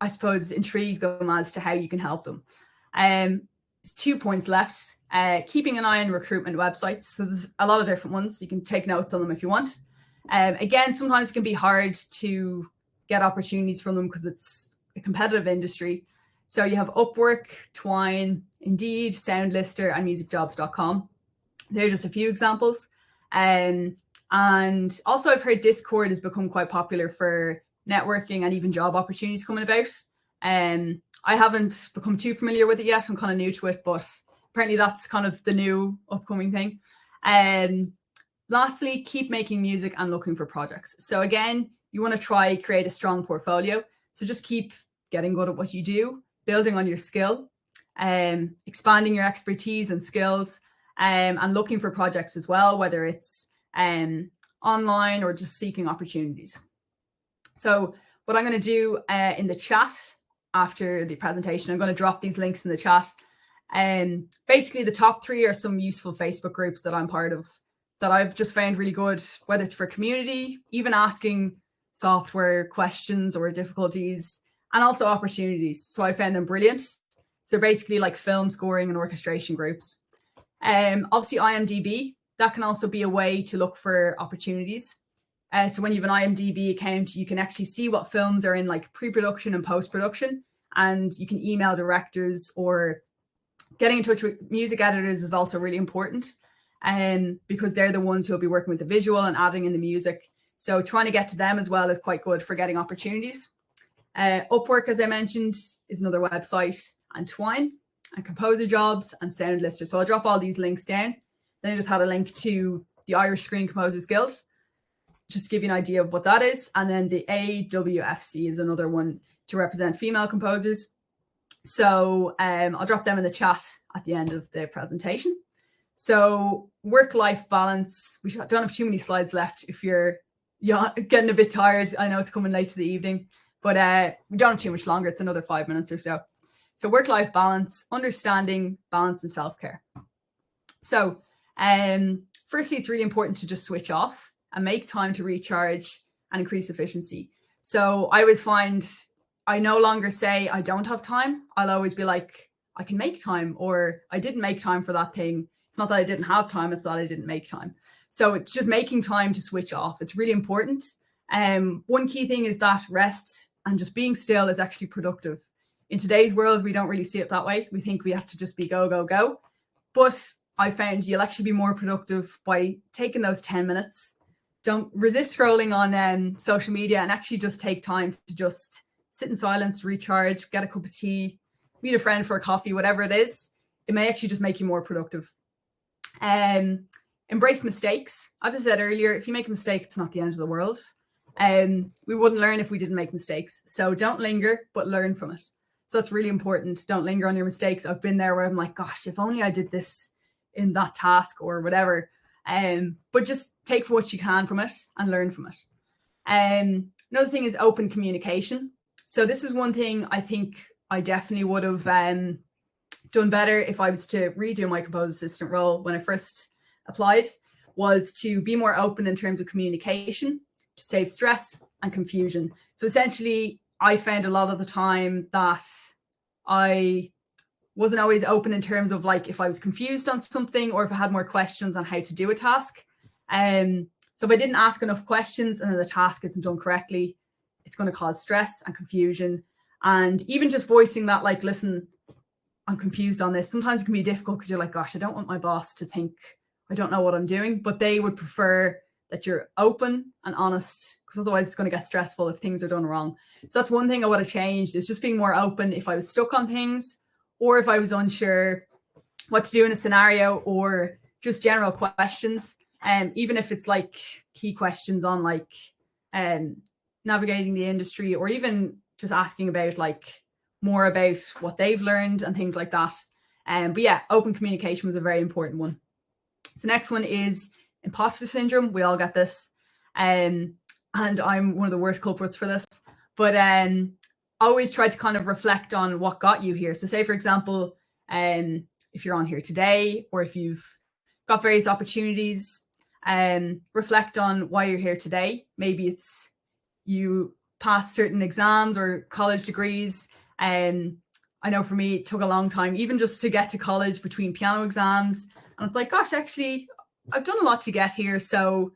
suppose, intrigue them as to how you can help them. There's 2 points left. Keeping an eye on recruitment websites. So there's a lot of different ones. You can take notes on them if you want. Again, sometimes it can be hard to get opportunities from them because it's a competitive industry. So you have Upwork, Twine, Indeed, Soundlister, and musicjobs.com. They're just a few examples. And also I've heard Discord has become quite popular for networking and even job opportunities coming about. I haven't become too familiar with it yet. I'm kind of new to it, but apparently that's kind of the new upcoming thing. Lastly, keep making music and looking for projects. So again, you want to try create a strong portfolio. So just keep getting good at what you do, building on your skill, expanding your expertise and skills, and looking for projects as well, whether it's online or just seeking opportunities. So what I'm going to do in the chat after the presentation, I'm going to drop these links in the chat. Basically, the top 3 are some useful Facebook groups that I'm part of that I've just found really good, whether it's for community, even asking software questions or difficulties, and also opportunities. So I found them brilliant. So basically like film scoring and orchestration groups. Obviously IMDb, that can also be a way to look for opportunities. So when you have an IMDb account, you can actually see what films are in like pre-production and post-production, and you can email directors, or getting in touch with music editors is also really important, because they're the ones who will be working with the visual and adding in the music. So trying to get to them as well is quite good for getting opportunities. Upwork, as I mentioned, is another website, and Twine, and Composer Jobs, and Soundlister. So I'll drop all these links down. Then I just had a link to the Irish Screen Composers Guild, just to give you an idea of what that is. And then the AWFC is another one to represent female composers. So I'll drop them in the chat at the end of the presentation. So work-life balance, we don't have too many slides left if you're getting a bit tired. I know it's coming late to the evening, but we don't have too much longer. It's another 5 minutes or so. So work-life balance, understanding, balance, and self-care. So firstly, it's really important to just switch off and make time to recharge and increase efficiency. So I always find I no longer say I don't have time. I'll always be like, I can make time, or I didn't make time for that thing. It's not that I didn't have time, it's that I didn't make time. So it's just making time to switch off. It's really important. One key thing is that rest and just being still is actually productive. In today's world, we don't really see it that way. We think we have to just be go, go, go. But I found you'll actually be more productive by taking those 10 minutes. Don't resist scrolling on social media, and actually just take time to just sit in silence, recharge, get a cup of tea, meet a friend for a coffee, whatever it is. It may actually just make you more productive. Embrace mistakes. As I said earlier, if you make a mistake, it's not the end of the world. We wouldn't learn if we didn't make mistakes. So don't linger, but learn from it. So that's really important. Don't linger on your mistakes. I've been there where I'm like, gosh, if only I did this in that task or whatever. But just take for what you can from it and learn from it. Another thing is open communication. So this is one thing I think I definitely would have done better if I was to redo my composer-assistant role when I first applied, was to be more open in terms of communication, to save stress and confusion. So essentially, I found a lot of the time that I wasn't always open in terms of like if I was confused on something or if I had more questions on how to do a task. So if I didn't ask enough questions and then the task isn't done correctly, it's going to cause stress and confusion. And even just voicing that, like, listen, I'm confused on this. Sometimes it can be difficult because you're like, gosh, I don't want my boss to think I don't know what I'm doing, but they would prefer that you're open and honest, because otherwise it's going to get stressful if things are done wrong. So that's one thing I would have changed, is just being more open if I was stuck on things, or if I was unsure what to do in a scenario, or just general questions. Even if it's like key questions on like navigating the industry, or even just asking about like more about what they've learned and things like that. But yeah, open communication was a very important one. So next one is imposter syndrome. We all get this. And I'm one of the worst culprits for this. But always try to kind of reflect on what got you here. So say, for example, if you're on here today, or if you've got various opportunities, reflect on why you're here today. Maybe it's you passed certain exams or college degrees. I know for me, it took a long time, even just to get to college between piano exams. And it's like, gosh, actually, I've done a lot to get here. So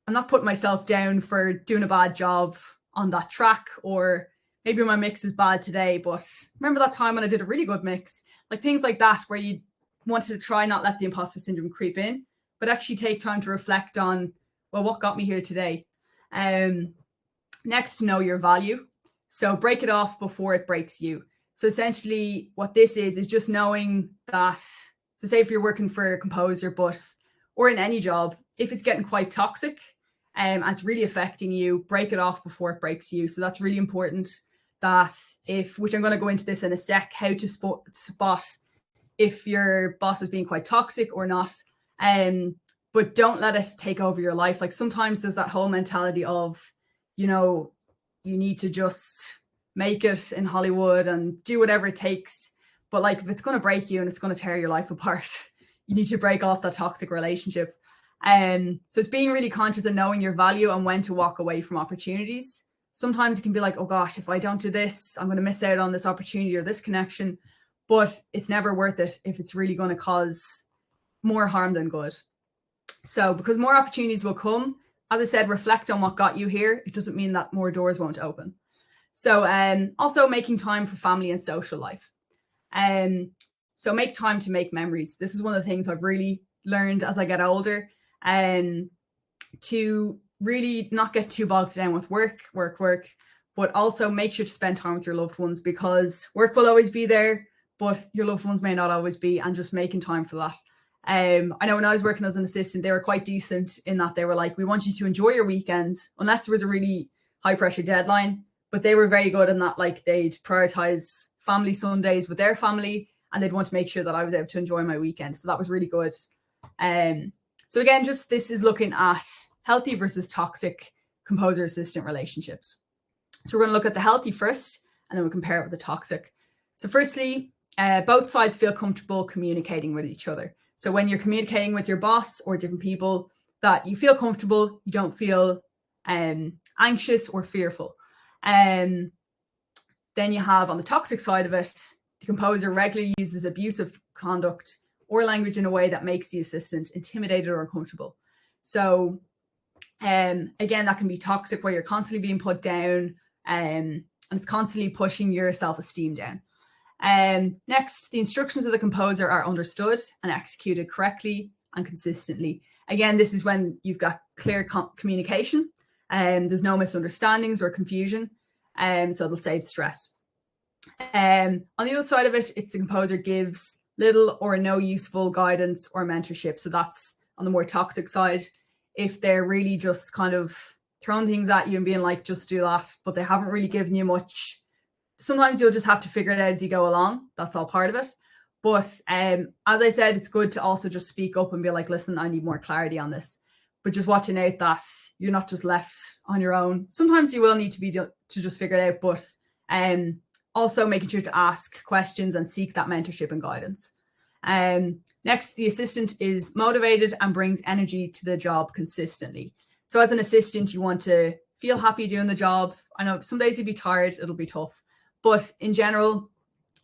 I'm not putting myself down for doing a bad job on that track, or maybe my mix is bad today, but remember that time when I did a really good mix? Like things like that, where you wanted to try not let the imposter syndrome creep in, but actually take time to reflect on, well, what got me here today? Next, to know your value. So break it off before it breaks you. So essentially what this is just knowing that, so say if you're working for a composer, or in any job, if it's getting quite toxic and it's really affecting you, break it off before it breaks you. So that's really important, that which I'm going to go into this in a sec, how to spot if your boss is being quite toxic or not. But don't let it take over your life. Like sometimes there's that whole mentality of, you need to just make it in Hollywood and do whatever it takes. But like, if it's going to break you and it's going to tear your life apart, you need to break off that toxic relationship. So it's being really conscious and knowing your value and when to walk away from opportunities. Sometimes it can be like, oh gosh, if I don't do this, I'm going to miss out on this opportunity or this connection. But it's never worth it if it's really going to cause more harm than good. So because more opportunities will come, as I said, reflect on what got you here. It doesn't mean that more doors won't open. So also making time for family and social life. So make time to make memories. This is one of the things I've really learned as I get older, to really not get too bogged down with work, but also make sure to spend time with your loved ones, because work will always be there, but your loved ones may not always be, and just making time for that. I know when I was working as an assistant, they were quite decent in that they were like, we want you to enjoy your weekends, unless there was a really high pressure deadline. But they were very good in that, like they'd prioritize family Sundays with their family, and they'd want to make sure that I was able to enjoy my weekend. So that was really good. So again, just this is looking at healthy versus toxic composer-assistant relationships. So we're going to look at the healthy first, and then we'll compare it with the toxic. So firstly, both sides feel comfortable communicating with each other. So when you're communicating with your boss or different people, that you feel comfortable, you don't feel anxious or fearful. Then you have on the toxic side of it, the composer regularly uses abusive conduct or language in a way that makes the assistant intimidated or uncomfortable. So again, that can be toxic, where you're constantly being put down, and it's constantly pushing your self-esteem down. Next, the instructions of the composer are understood and executed correctly and consistently. Again, this is when you've got clear communication, there's no misunderstandings or confusion, so it'll save stress. On the other side of it, it's the composer gives little or no useful guidance or mentorship. So that's on the more toxic side. If they're really just kind of throwing things at you and being like, just do that, but they haven't really given you much. Sometimes you'll just have to figure it out as you go along. That's all part of it. But as I said, it's good to also just speak up and be like, listen, I need more clarity on this. But just watching out that you're not just left on your own. Sometimes you will need to just figure it out, but also making sure to ask questions and seek that mentorship and guidance. Next, the assistant is motivated and brings energy to the job consistently. So as an assistant, you want to feel happy doing the job. I know some days you'll be tired, it'll be tough. But in general,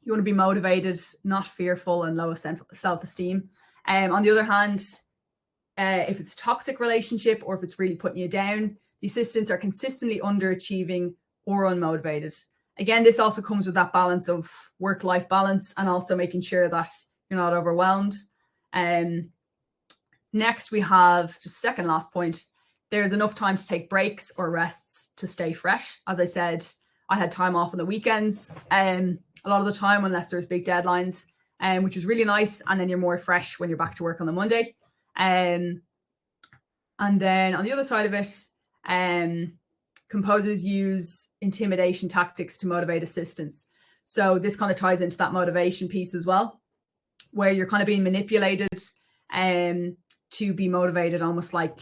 you want to be motivated, not fearful and low self-esteem. On the other hand, if it's a toxic relationship or if it's really putting you down, the assistants are consistently underachieving or unmotivated. Again, this also comes with that balance of work-life balance and also making sure that you're not overwhelmed. Next, we have just second last point. There's enough time to take breaks or rests to stay fresh. As I said, I had time off on the weekends a lot of the time, unless there's big deadlines, which was really nice. And then you're more fresh when you're back to work on the Monday. And then on the other side of it, composers use intimidation tactics to motivate assistants. So this kind of ties into that motivation piece as well, where you're kind of being manipulated to be motivated, almost like,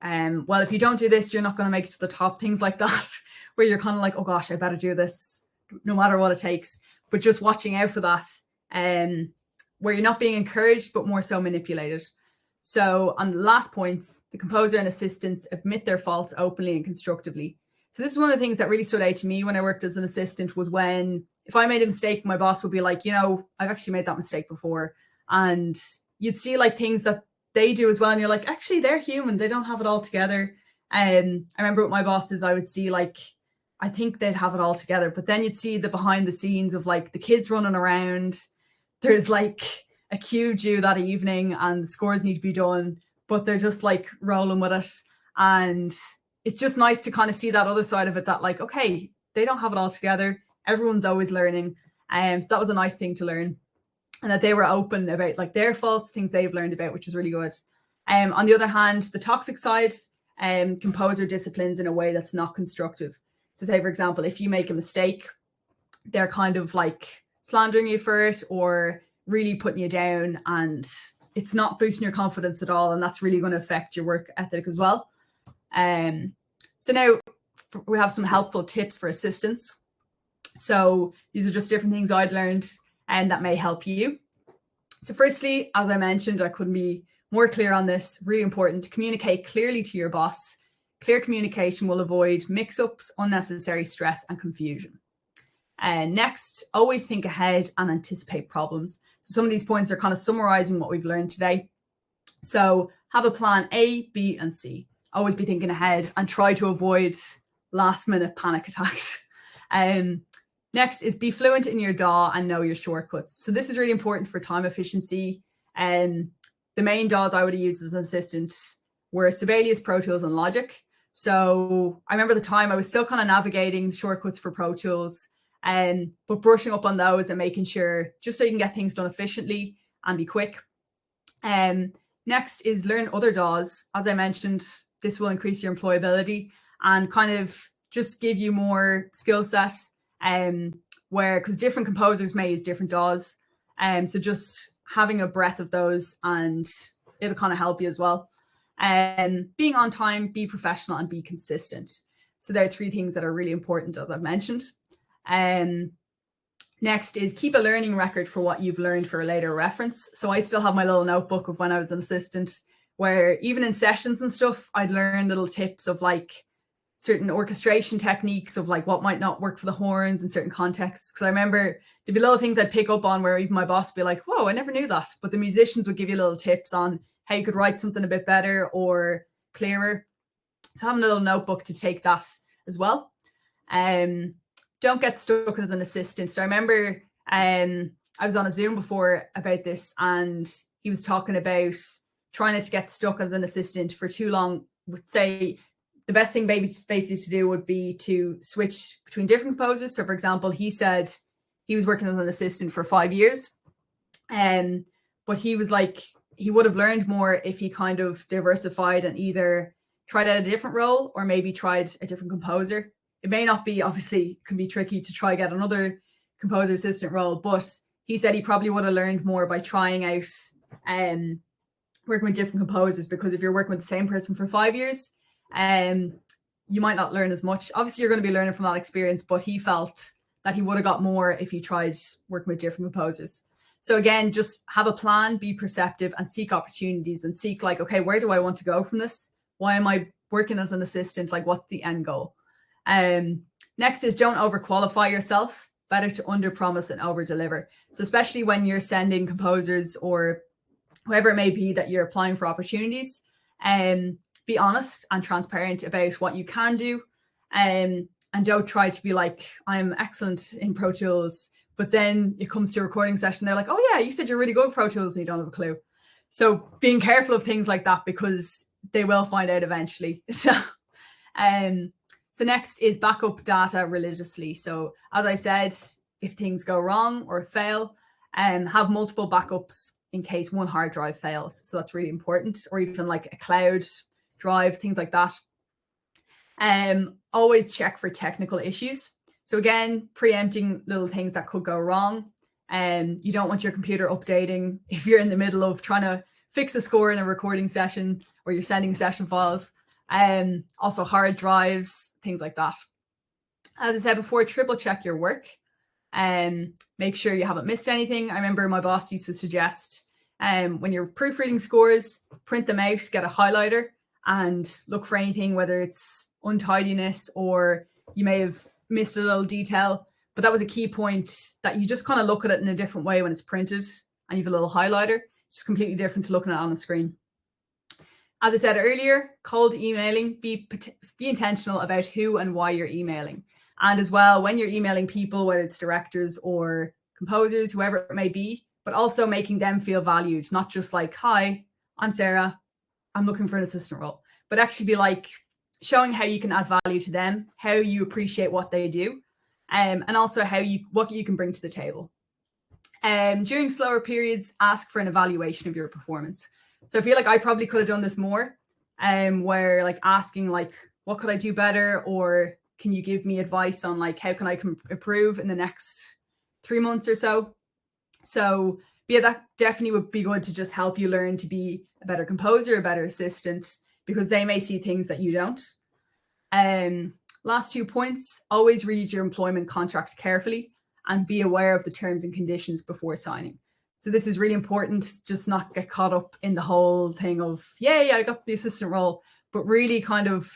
well, if you don't do this, you're not going to make it to the top, things like that, where you're kind of like, oh gosh, I better do this no matter what it takes. But just watching out for that, where you're not being encouraged, but more so manipulated. So on the last points, the composer and assistants admit their faults openly and constructively. So this is one of the things that really stood out to me when I worked as an assistant, was when, if I made a mistake, my boss would be like, you know, I've actually made that mistake before. And you'd see like things that they do as well. And you're like, actually, they're human. They don't have it all together. I remember with my bosses, I would see like, I think they'd have it all together. But then you'd see the behind the scenes of like the kids running around. There's like a queue due that evening and the scores need to be done, but they're just like rolling with it. And it's just nice to kind of see that other side of it, that like, okay, they don't have it all together. Everyone's always learning. So that was a nice thing to learn. And that they were open about like their faults, things they've learned about, which was really good. On the other hand, the toxic side, composer disciplines in a way that's not constructive. So say, for example, if you make a mistake, they're kind of like slandering you for it or really putting you down, and it's not boosting your confidence at all. And that's really going to affect your work ethic as well. So now we have some helpful tips for assistants. So these are just different things I'd learned and that may help you. So firstly, as I mentioned, I couldn't be more clear on this, really important to communicate clearly to your boss. Clear communication will avoid mix-ups, unnecessary stress and confusion. And next, always think ahead and anticipate problems. So some of these points are kind of summarizing what we've learned today. So have a plan A, B, and C. Always be thinking ahead and try to avoid last minute panic attacks. Next is be fluent in your DAW and know your shortcuts. So this is really important for time efficiency. The main DAWs I would have used as an assistant were Sibelius, Pro Tools, and Logic. So I remember the time I was still kind of navigating shortcuts for Pro Tools, but brushing up on those and making sure, just so you can get things done efficiently and be quick. Next is learn other DAWs. As I mentioned, this will increase your employability and kind of just give you more skill set, because different composers may use different DAWs. So just having a breadth of those, and it'll kind of help you as well. Being on time, be professional, and be consistent. So there are 3 things that are really important, as I've mentioned. Next is keep a learning record for what you've learned for a later reference. So I still have my little notebook of when I was an assistant, where even in sessions and stuff, I'd learn little tips of like certain orchestration techniques of like what might not work for the horns in certain contexts. Because I remember there'd be little things I'd pick up on where even my boss would be like, whoa, I never knew that. But the musicians would give you little tips on how you could write something a bit better or clearer. So having a little notebook to take that as well. Don't get stuck as an assistant. So I remember I was on a Zoom before about this, and he was talking about trying not to get stuck as an assistant for too long. Would say the best thing basically to do would be to switch between different composers. So for example, he said he was working as an assistant for 5 years. But he was like, he would have learned more if he kind of diversified and either tried out a different role or maybe tried a different composer. It may not be, obviously, can be tricky to try get another composer assistant role, but he said he probably would have learned more by trying out working with different composers, because if you're working with the same person for 5 years, you might not learn as much. Obviously, you're going to be learning from that experience, but he felt that he would have got more if he tried working with different composers. So again, just have a plan, be perceptive, and seek opportunities, and seek like, okay, where do I want to go from this? Why am I working as an assistant? Like, what's the end goal? Next is don't overqualify yourself. Better to under promise and over deliver. So especially when you're sending composers or whoever it may be that you're applying for opportunities, be honest and transparent about what you can do. And don't try to be like, I'm excellent in Pro Tools, but then it comes to a recording session, they're like, oh yeah, you said you're really good at Pro Tools and you don't have a clue. So being careful of things like that, because they will find out eventually. So next is backup data religiously. So as I said, if things go wrong or fail, have multiple backups in case one hard drive fails. So that's really important, or even like a cloud drive, things like that. Always check for technical issues. So again, preempting little things that could go wrong. You don't want your computer updating if you're in the middle of trying to fix a score in a recording session or you're sending session files. Also hard drives, things like that. As I said before, triple check your work and make sure you haven't missed anything. I remember my boss used to suggest when you're proofreading scores, print them out, get a highlighter and look for anything, whether it's untidiness or you may have missed a little detail. But that was a key point, that you just kind of look at it in a different way when it's printed and you have a little highlighter. It's completely different to looking at it on the screen. As I said earlier, cold emailing, be intentional about who and why you're emailing. And as well, when you're emailing people, whether it's directors or composers, whoever it may be, but also making them feel valued, not just like, hi, I'm Sarah, I'm looking for an assistant role, but actually be like showing how you can add value to them, how you appreciate what they do, and also what you can bring to the table. During slower periods, ask for an evaluation of your performance. So I feel like I probably could have done this more, where like asking like, what could I do better? Or can you give me advice on like, how can I improve in the next 3 months or so? So yeah, that definitely would be good to just help you learn to be a better composer, a better assistant, because they may see things that you don't. Last 2 points, always read your employment contract carefully and be aware of the terms and conditions before signing. So this is really important, just not get caught up in the whole thing of, yay, I got the assistant role, but really kind of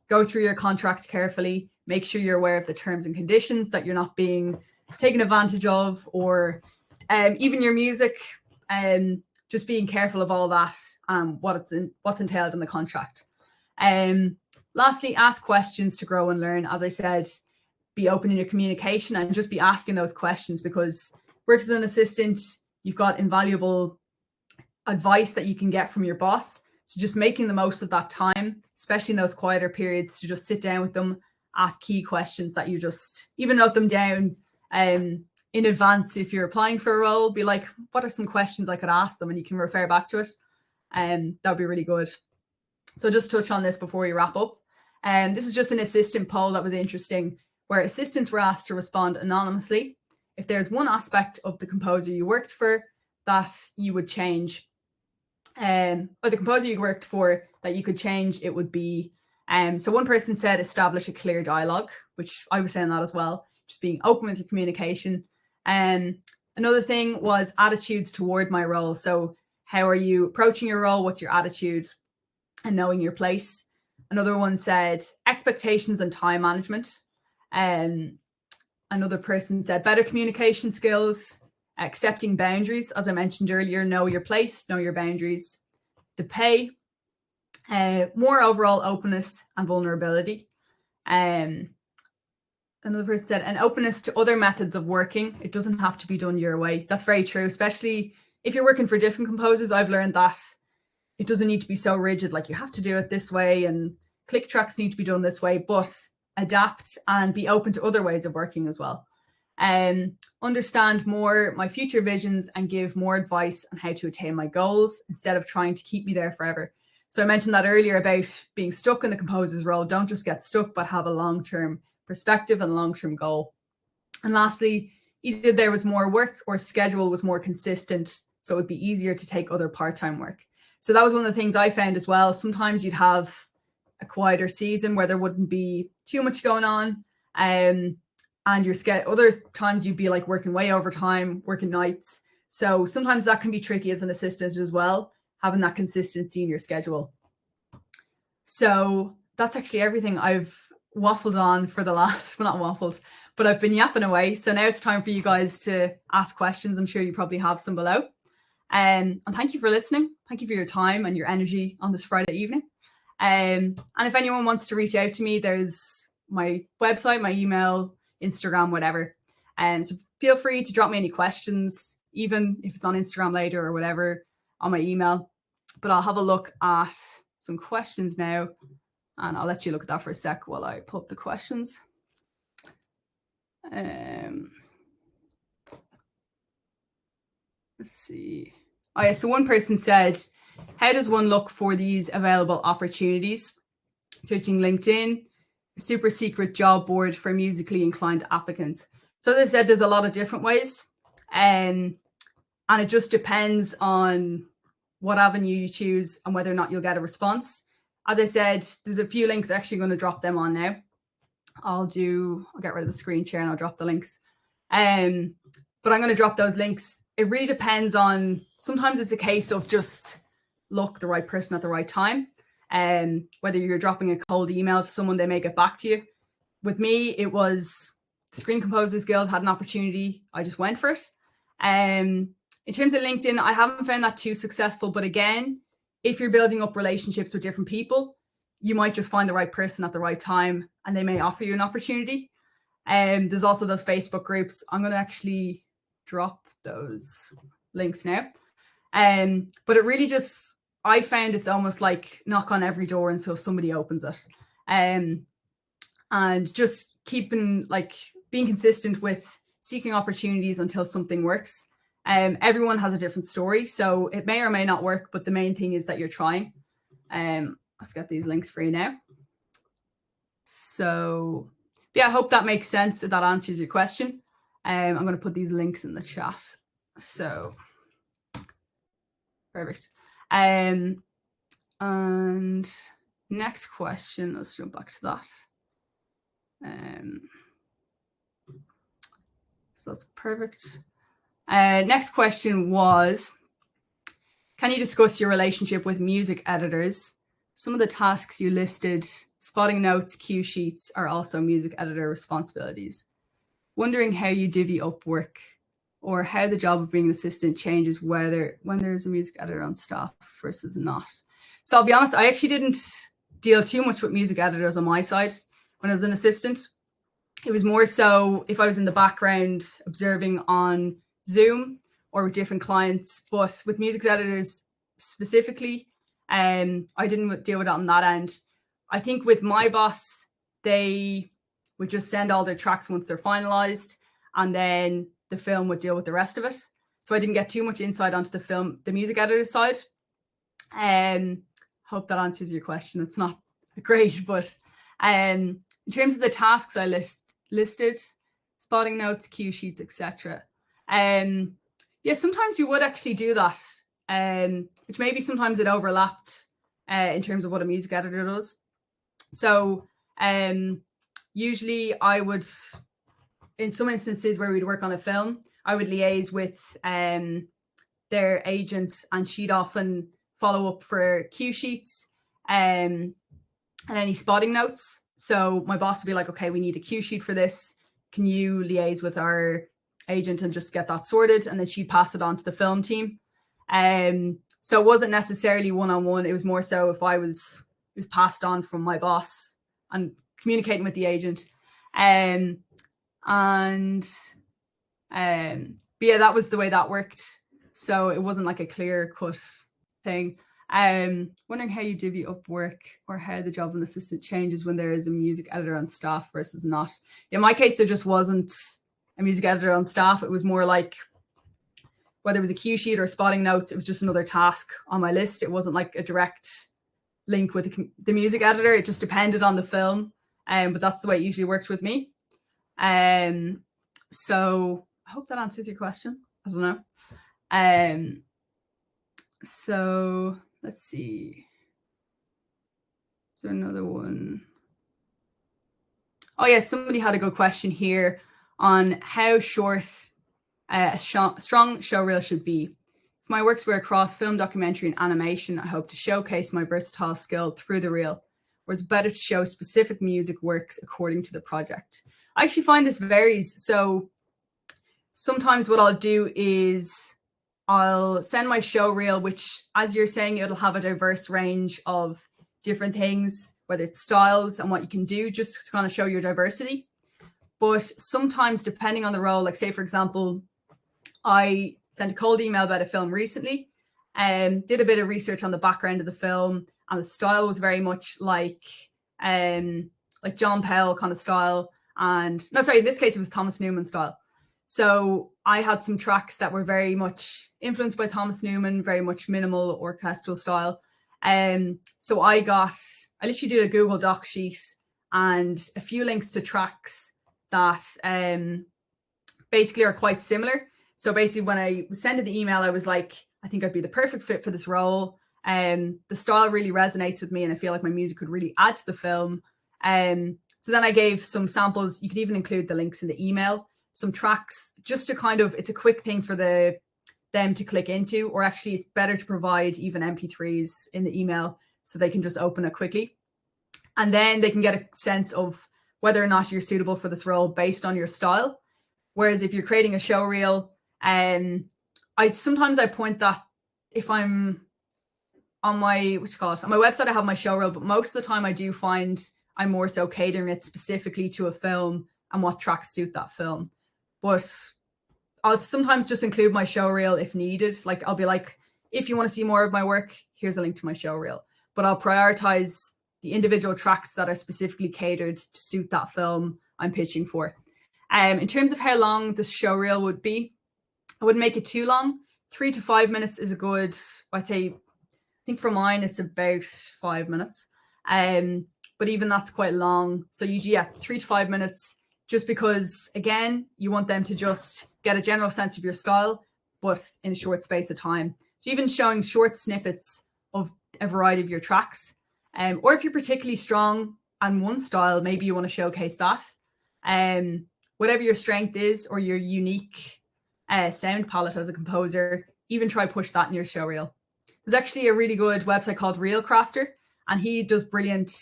go through your contract carefully, make sure you're aware of the terms and conditions, that you're not being taken advantage of, or even your music, just being careful of all that, what's entailed in the contract. Lastly, ask questions to grow and learn. As I said, be open in your communication and just be asking those questions, because work as an assistant, you've got invaluable advice that you can get from your boss. So just making the most of that time, especially in those quieter periods, to just sit down with them, ask key questions that you just even note them down, in advance, if you're applying for a role, be like, what are some questions I could ask them? And you can refer back to it. And that'd be really good. So just touch on this before we wrap up. And this is just an assistant poll that was interesting, where assistants were asked to respond anonymously. If there's one aspect of the composer you worked for that you would change, or the composer you worked for that you could change, it would be, so one person said establish a clear dialogue, which I was saying that as well, just being open with your communication. Another thing was attitudes toward my role. So how are you approaching your role? What's your attitude? And knowing your place. Another one said expectations and time management. Another person said better communication skills, accepting boundaries. As I mentioned earlier, know your place, know your boundaries. The pay, more overall openness and vulnerability. Another person said an openness to other methods of working. It doesn't have to be done your way. That's very true, especially if you're working for different composers. I've learned that it doesn't need to be so rigid, like you have to do it this way and click tracks need to be done this way, but adapt and be open to other ways of working as well. Understand more my future visions and give more advice on how to attain my goals instead of trying to keep me there forever. So I mentioned that earlier about being stuck in the composer's role. Don't just get stuck, but have a long-term perspective and long-term goal. And lastly, either there was more work or schedule was more consistent, so it would be easier to take other part-time work. So that was one of the things I found as well. Sometimes you'd have a quieter season where there wouldn't be too much going on. And your schedule, other times you'd be like working way overtime, working nights. So sometimes that can be tricky as an assistant as well, having that consistency in your schedule. So that's actually everything I've waffled on for the last, well, not waffled, but I've been yapping away. So now it's time for you guys to ask questions. I'm sure you probably have some below. And thank you for listening. Thank you for your time and your energy on this Friday evening. And if anyone wants to reach out to me, there's my website, my email, Instagram, whatever. And so feel free to drop me any questions, even if it's on Instagram later or whatever, on my email. But I'll have a look at some questions now, and I'll let you look at that for a sec while I pull up the questions. Let's see. Oh yeah, so one person said, how does one look for these available opportunities? Searching LinkedIn, super secret job board for musically inclined applicants. So as I said, there's a lot of different ways. And it just depends on what avenue you choose and whether or not you'll get a response. As I said, there's a few links actually going to drop them on now. I'll get rid of the screen share and I'll drop the links. But I'm going to drop those links. It really depends on, sometimes it's a case of just look the right person at the right time. Whether you're dropping a cold email to someone, they may get back to you. With me, it was the Screen Composers Guild had an opportunity. I just went for it. In terms of LinkedIn, I haven't found that too successful. But again, if you're building up relationships with different people, you might just find the right person at the right time and they may offer you an opportunity. There's also those Facebook groups. I'm going to actually drop those links now. But it really just, I found it's almost like knock on every door until somebody opens it. And just being consistent with seeking opportunities until something works. Everyone has a different story, so it may or may not work, but the main thing is that you're trying. Let's get these links for you now. So yeah, I hope that makes sense, if that answers your question. I'm going to put these links in the chat. So perfect. And next question, let's jump back to that. So that's perfect. Next question was, can you discuss your relationship with music editors? Some of the tasks you listed, spotting notes, cue sheets, are also music editor responsibilities. Wondering how you divvy up work, or how the job of being an assistant changes when there's a music editor on staff versus not. So I'll be honest, I actually didn't deal too much with music editors on my side when I was an assistant. It was more so if I was in the background observing on Zoom or with different clients, but with music editors specifically, I didn't deal with it on that end. I think with my boss, they would just send all their tracks once they're finalized, and then the film would deal with the rest of it. So I didn't get too much insight onto the music editor's side. Hope that answers your question. It's not great, but in terms of the tasks I listed, spotting notes, cue sheets, etc. Yeah, sometimes we would actually do that, which maybe sometimes it overlapped in terms of what a music editor does. So usually I would, in some instances where we'd work on a film, I would liaise with their agent, and she'd often follow up for cue sheets and any spotting notes. So my boss would be like, okay, we need a cue sheet for this. Can you liaise with our agent and just get that sorted? And then she'd pass it on to the film team. So it wasn't necessarily one-on-one. It was more so if it was passed on from my boss and communicating with the agent. But yeah, that was the way that worked. So it wasn't like a clear cut thing. Wondering how you divvy up work, or how the job of an assistant changes when there is a music editor on staff versus not. In my case, there just wasn't a music editor on staff. It was more like, whether it was a cue sheet or spotting notes, it was just another task on my list. It wasn't like a direct link with the music editor. It just depended on the film. But that's the way it usually worked with me. So I hope that answers your question. I don't know. So let's see. Is there another one? Oh yeah, somebody had a good question here on how short a strong showreel should be. If my works were across film, documentary, and animation, I hope to showcase my versatile skill through the reel, or it's better to show specific music works according to the project. I actually find this varies. So sometimes what I'll do is I'll send my show reel, which, as you're saying, it'll have a diverse range of different things, whether it's styles and what you can do, just to kind of show your diversity. But sometimes, depending on the role, like say, for example, I sent a cold email about a film recently, did a bit of research on the background of the film, and the style was very much like John Powell kind of style. And no, sorry, in this case, it was Thomas Newman style. So I had some tracks that were very much influenced by Thomas Newman, very much minimal orchestral style. So I literally did a Google Doc sheet and a few links to tracks that basically are quite similar. So basically when I was sending the email, I was like, I think I'd be the perfect fit for this role. The style really resonates with me, and I feel like my music could really add to the film. So then I gave some samples. You could even include the links in the email, some tracks, just to kind of, it's a quick thing for them to click into, or actually it's better to provide even MP3s in the email so they can just open it quickly. And then they can get a sense of whether or not you're suitable for this role based on your style. Whereas if you're creating a show reel, sometimes I point that if I'm on my, on my website, I have my show reel, but most of the time I do find I'm more so catering it specifically to a film and what tracks suit that film. But I'll sometimes just include my show reel if needed. Like I'll be like, if you want to see more of my work, here's a link to my show reel. But I'll prioritize the individual tracks that are specifically catered to suit that film I'm pitching for. In terms of how long the show reel would be, I wouldn't make it too long. 3 to 5 minutes is a good, I'd say, I think for mine, it's about 5 minutes. But even that's quite long. So usually, yeah, 3 to 5 minutes, just because, again, you want them to just get a general sense of your style, but in a short space of time. So even showing short snippets of a variety of your tracks. Or if you're particularly strong on one style, maybe you want to showcase that. Whatever your strength is, or your unique sound palette as a composer, even try push that in your show reel. There's actually a really good website called Reel Crafter, and he does brilliant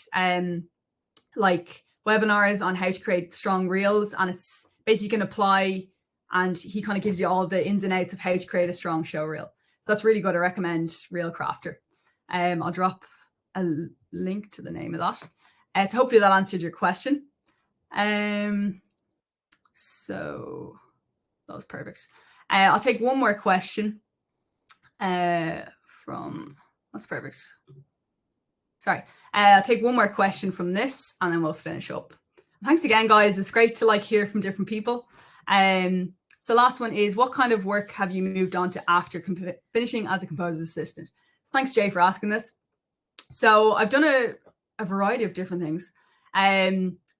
like webinars on how to create strong reels, and it's basically you can apply, and he kind of gives you all the ins and outs of how to create a strong show reel. So that's really good. I recommend Reel Crafter. I'll drop a link to the name of that. So hopefully that answered your question. So that was perfect. I'll take one more question from, that's perfect. Sorry, I'll take one more question from this and then we'll finish up. Thanks again, guys. It's great to hear from different people. So last one is, what kind of work have you moved on to after finishing as a composer's assistant? So thanks, Jay, for asking this. So I've done a variety of different things.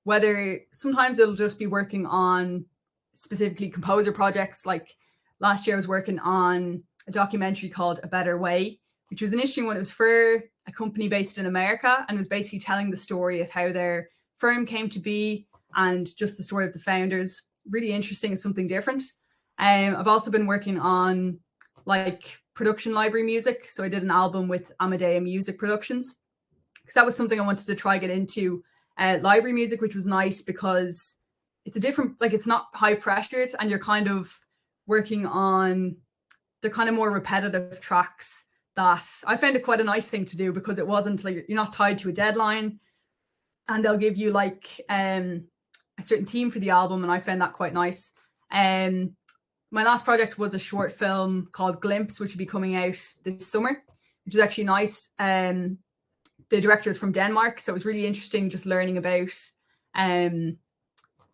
Whether sometimes it'll just be working on specifically composer projects. Like last year I was working on a documentary called A Better Way, which was an interesting one. It was for a company based in America, and it was basically telling the story of how their firm came to be and just the story of the founders. Really interesting and something different. I've also been working on like production library music. So I did an album with Amadea Music Productions, because that was something I wanted to try get into, library music, which was nice because it's a different, like it's not high pressured, and you're kind of working on, they're kind of more repetitive tracks that I found it quite a nice thing to do, because it wasn't like you're not tied to a deadline, and they'll give you like a certain theme for the album, and I found that quite nice. My last project was a short film called Glimpse, which will be coming out this summer, which is actually nice. The director is from Denmark, so it was really interesting just learning about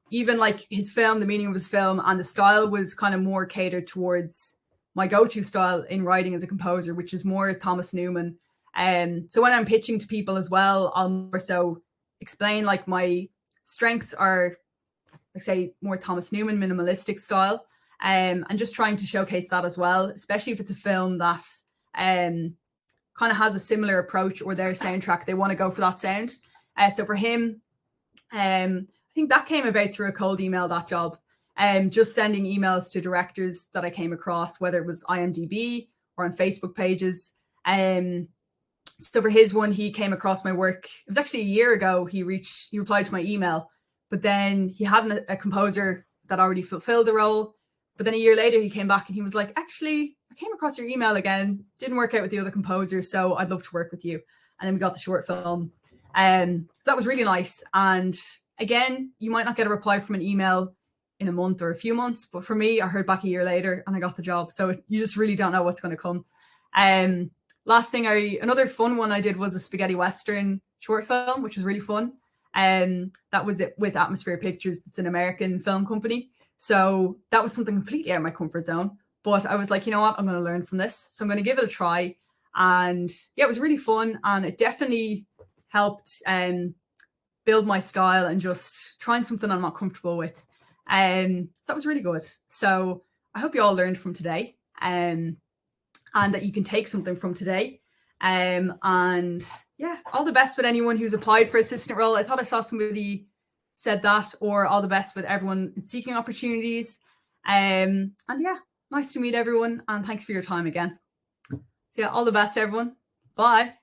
even like his film, the meaning of his film, and the style was kind of more catered towards my go-to style in writing as a composer, which is more Thomas Newman. So when I'm pitching to people as well, I'll more so explain like my strengths are, like say, more Thomas Newman minimalistic style, and just trying to showcase that as well, especially if it's a film that kind of has a similar approach, or their soundtrack, they want to go for that sound. So for him, I think that came about through a cold email, that job. Just sending emails to directors that I came across, whether it was IMDb or on Facebook pages. So for his one, he came across my work. It was actually a year ago. He replied to my email, but then he had a composer that already fulfilled the role. But then a year later, he came back and he was like, actually, I came across your email again. Didn't work out with the other composers, so I'd love to work with you. And then we got the short film. So that was really nice. And again, you might not get a reply from an email in a month or a few months, but for me, I heard back a year later and I got the job. So you just really don't know what's going to come. Last thing, another fun one I did was a spaghetti western short film, which was really fun. That was it with Atmosphere Pictures. It's an American film company. So that was something completely out of my comfort zone. But I was like, you know what, I'm going to learn from this. So I'm going to give it a try. And yeah, it was really fun. And it definitely helped build my style and just trying something I'm not comfortable with. So that was really good. So I hope you all learned from today, and that you can take something from today. And yeah, all the best with anyone who's applied for assistant role. I thought I saw somebody said that, or all the best with everyone seeking opportunities. And yeah, nice to meet everyone, and thanks for your time again. So yeah, all the best, everyone. Bye.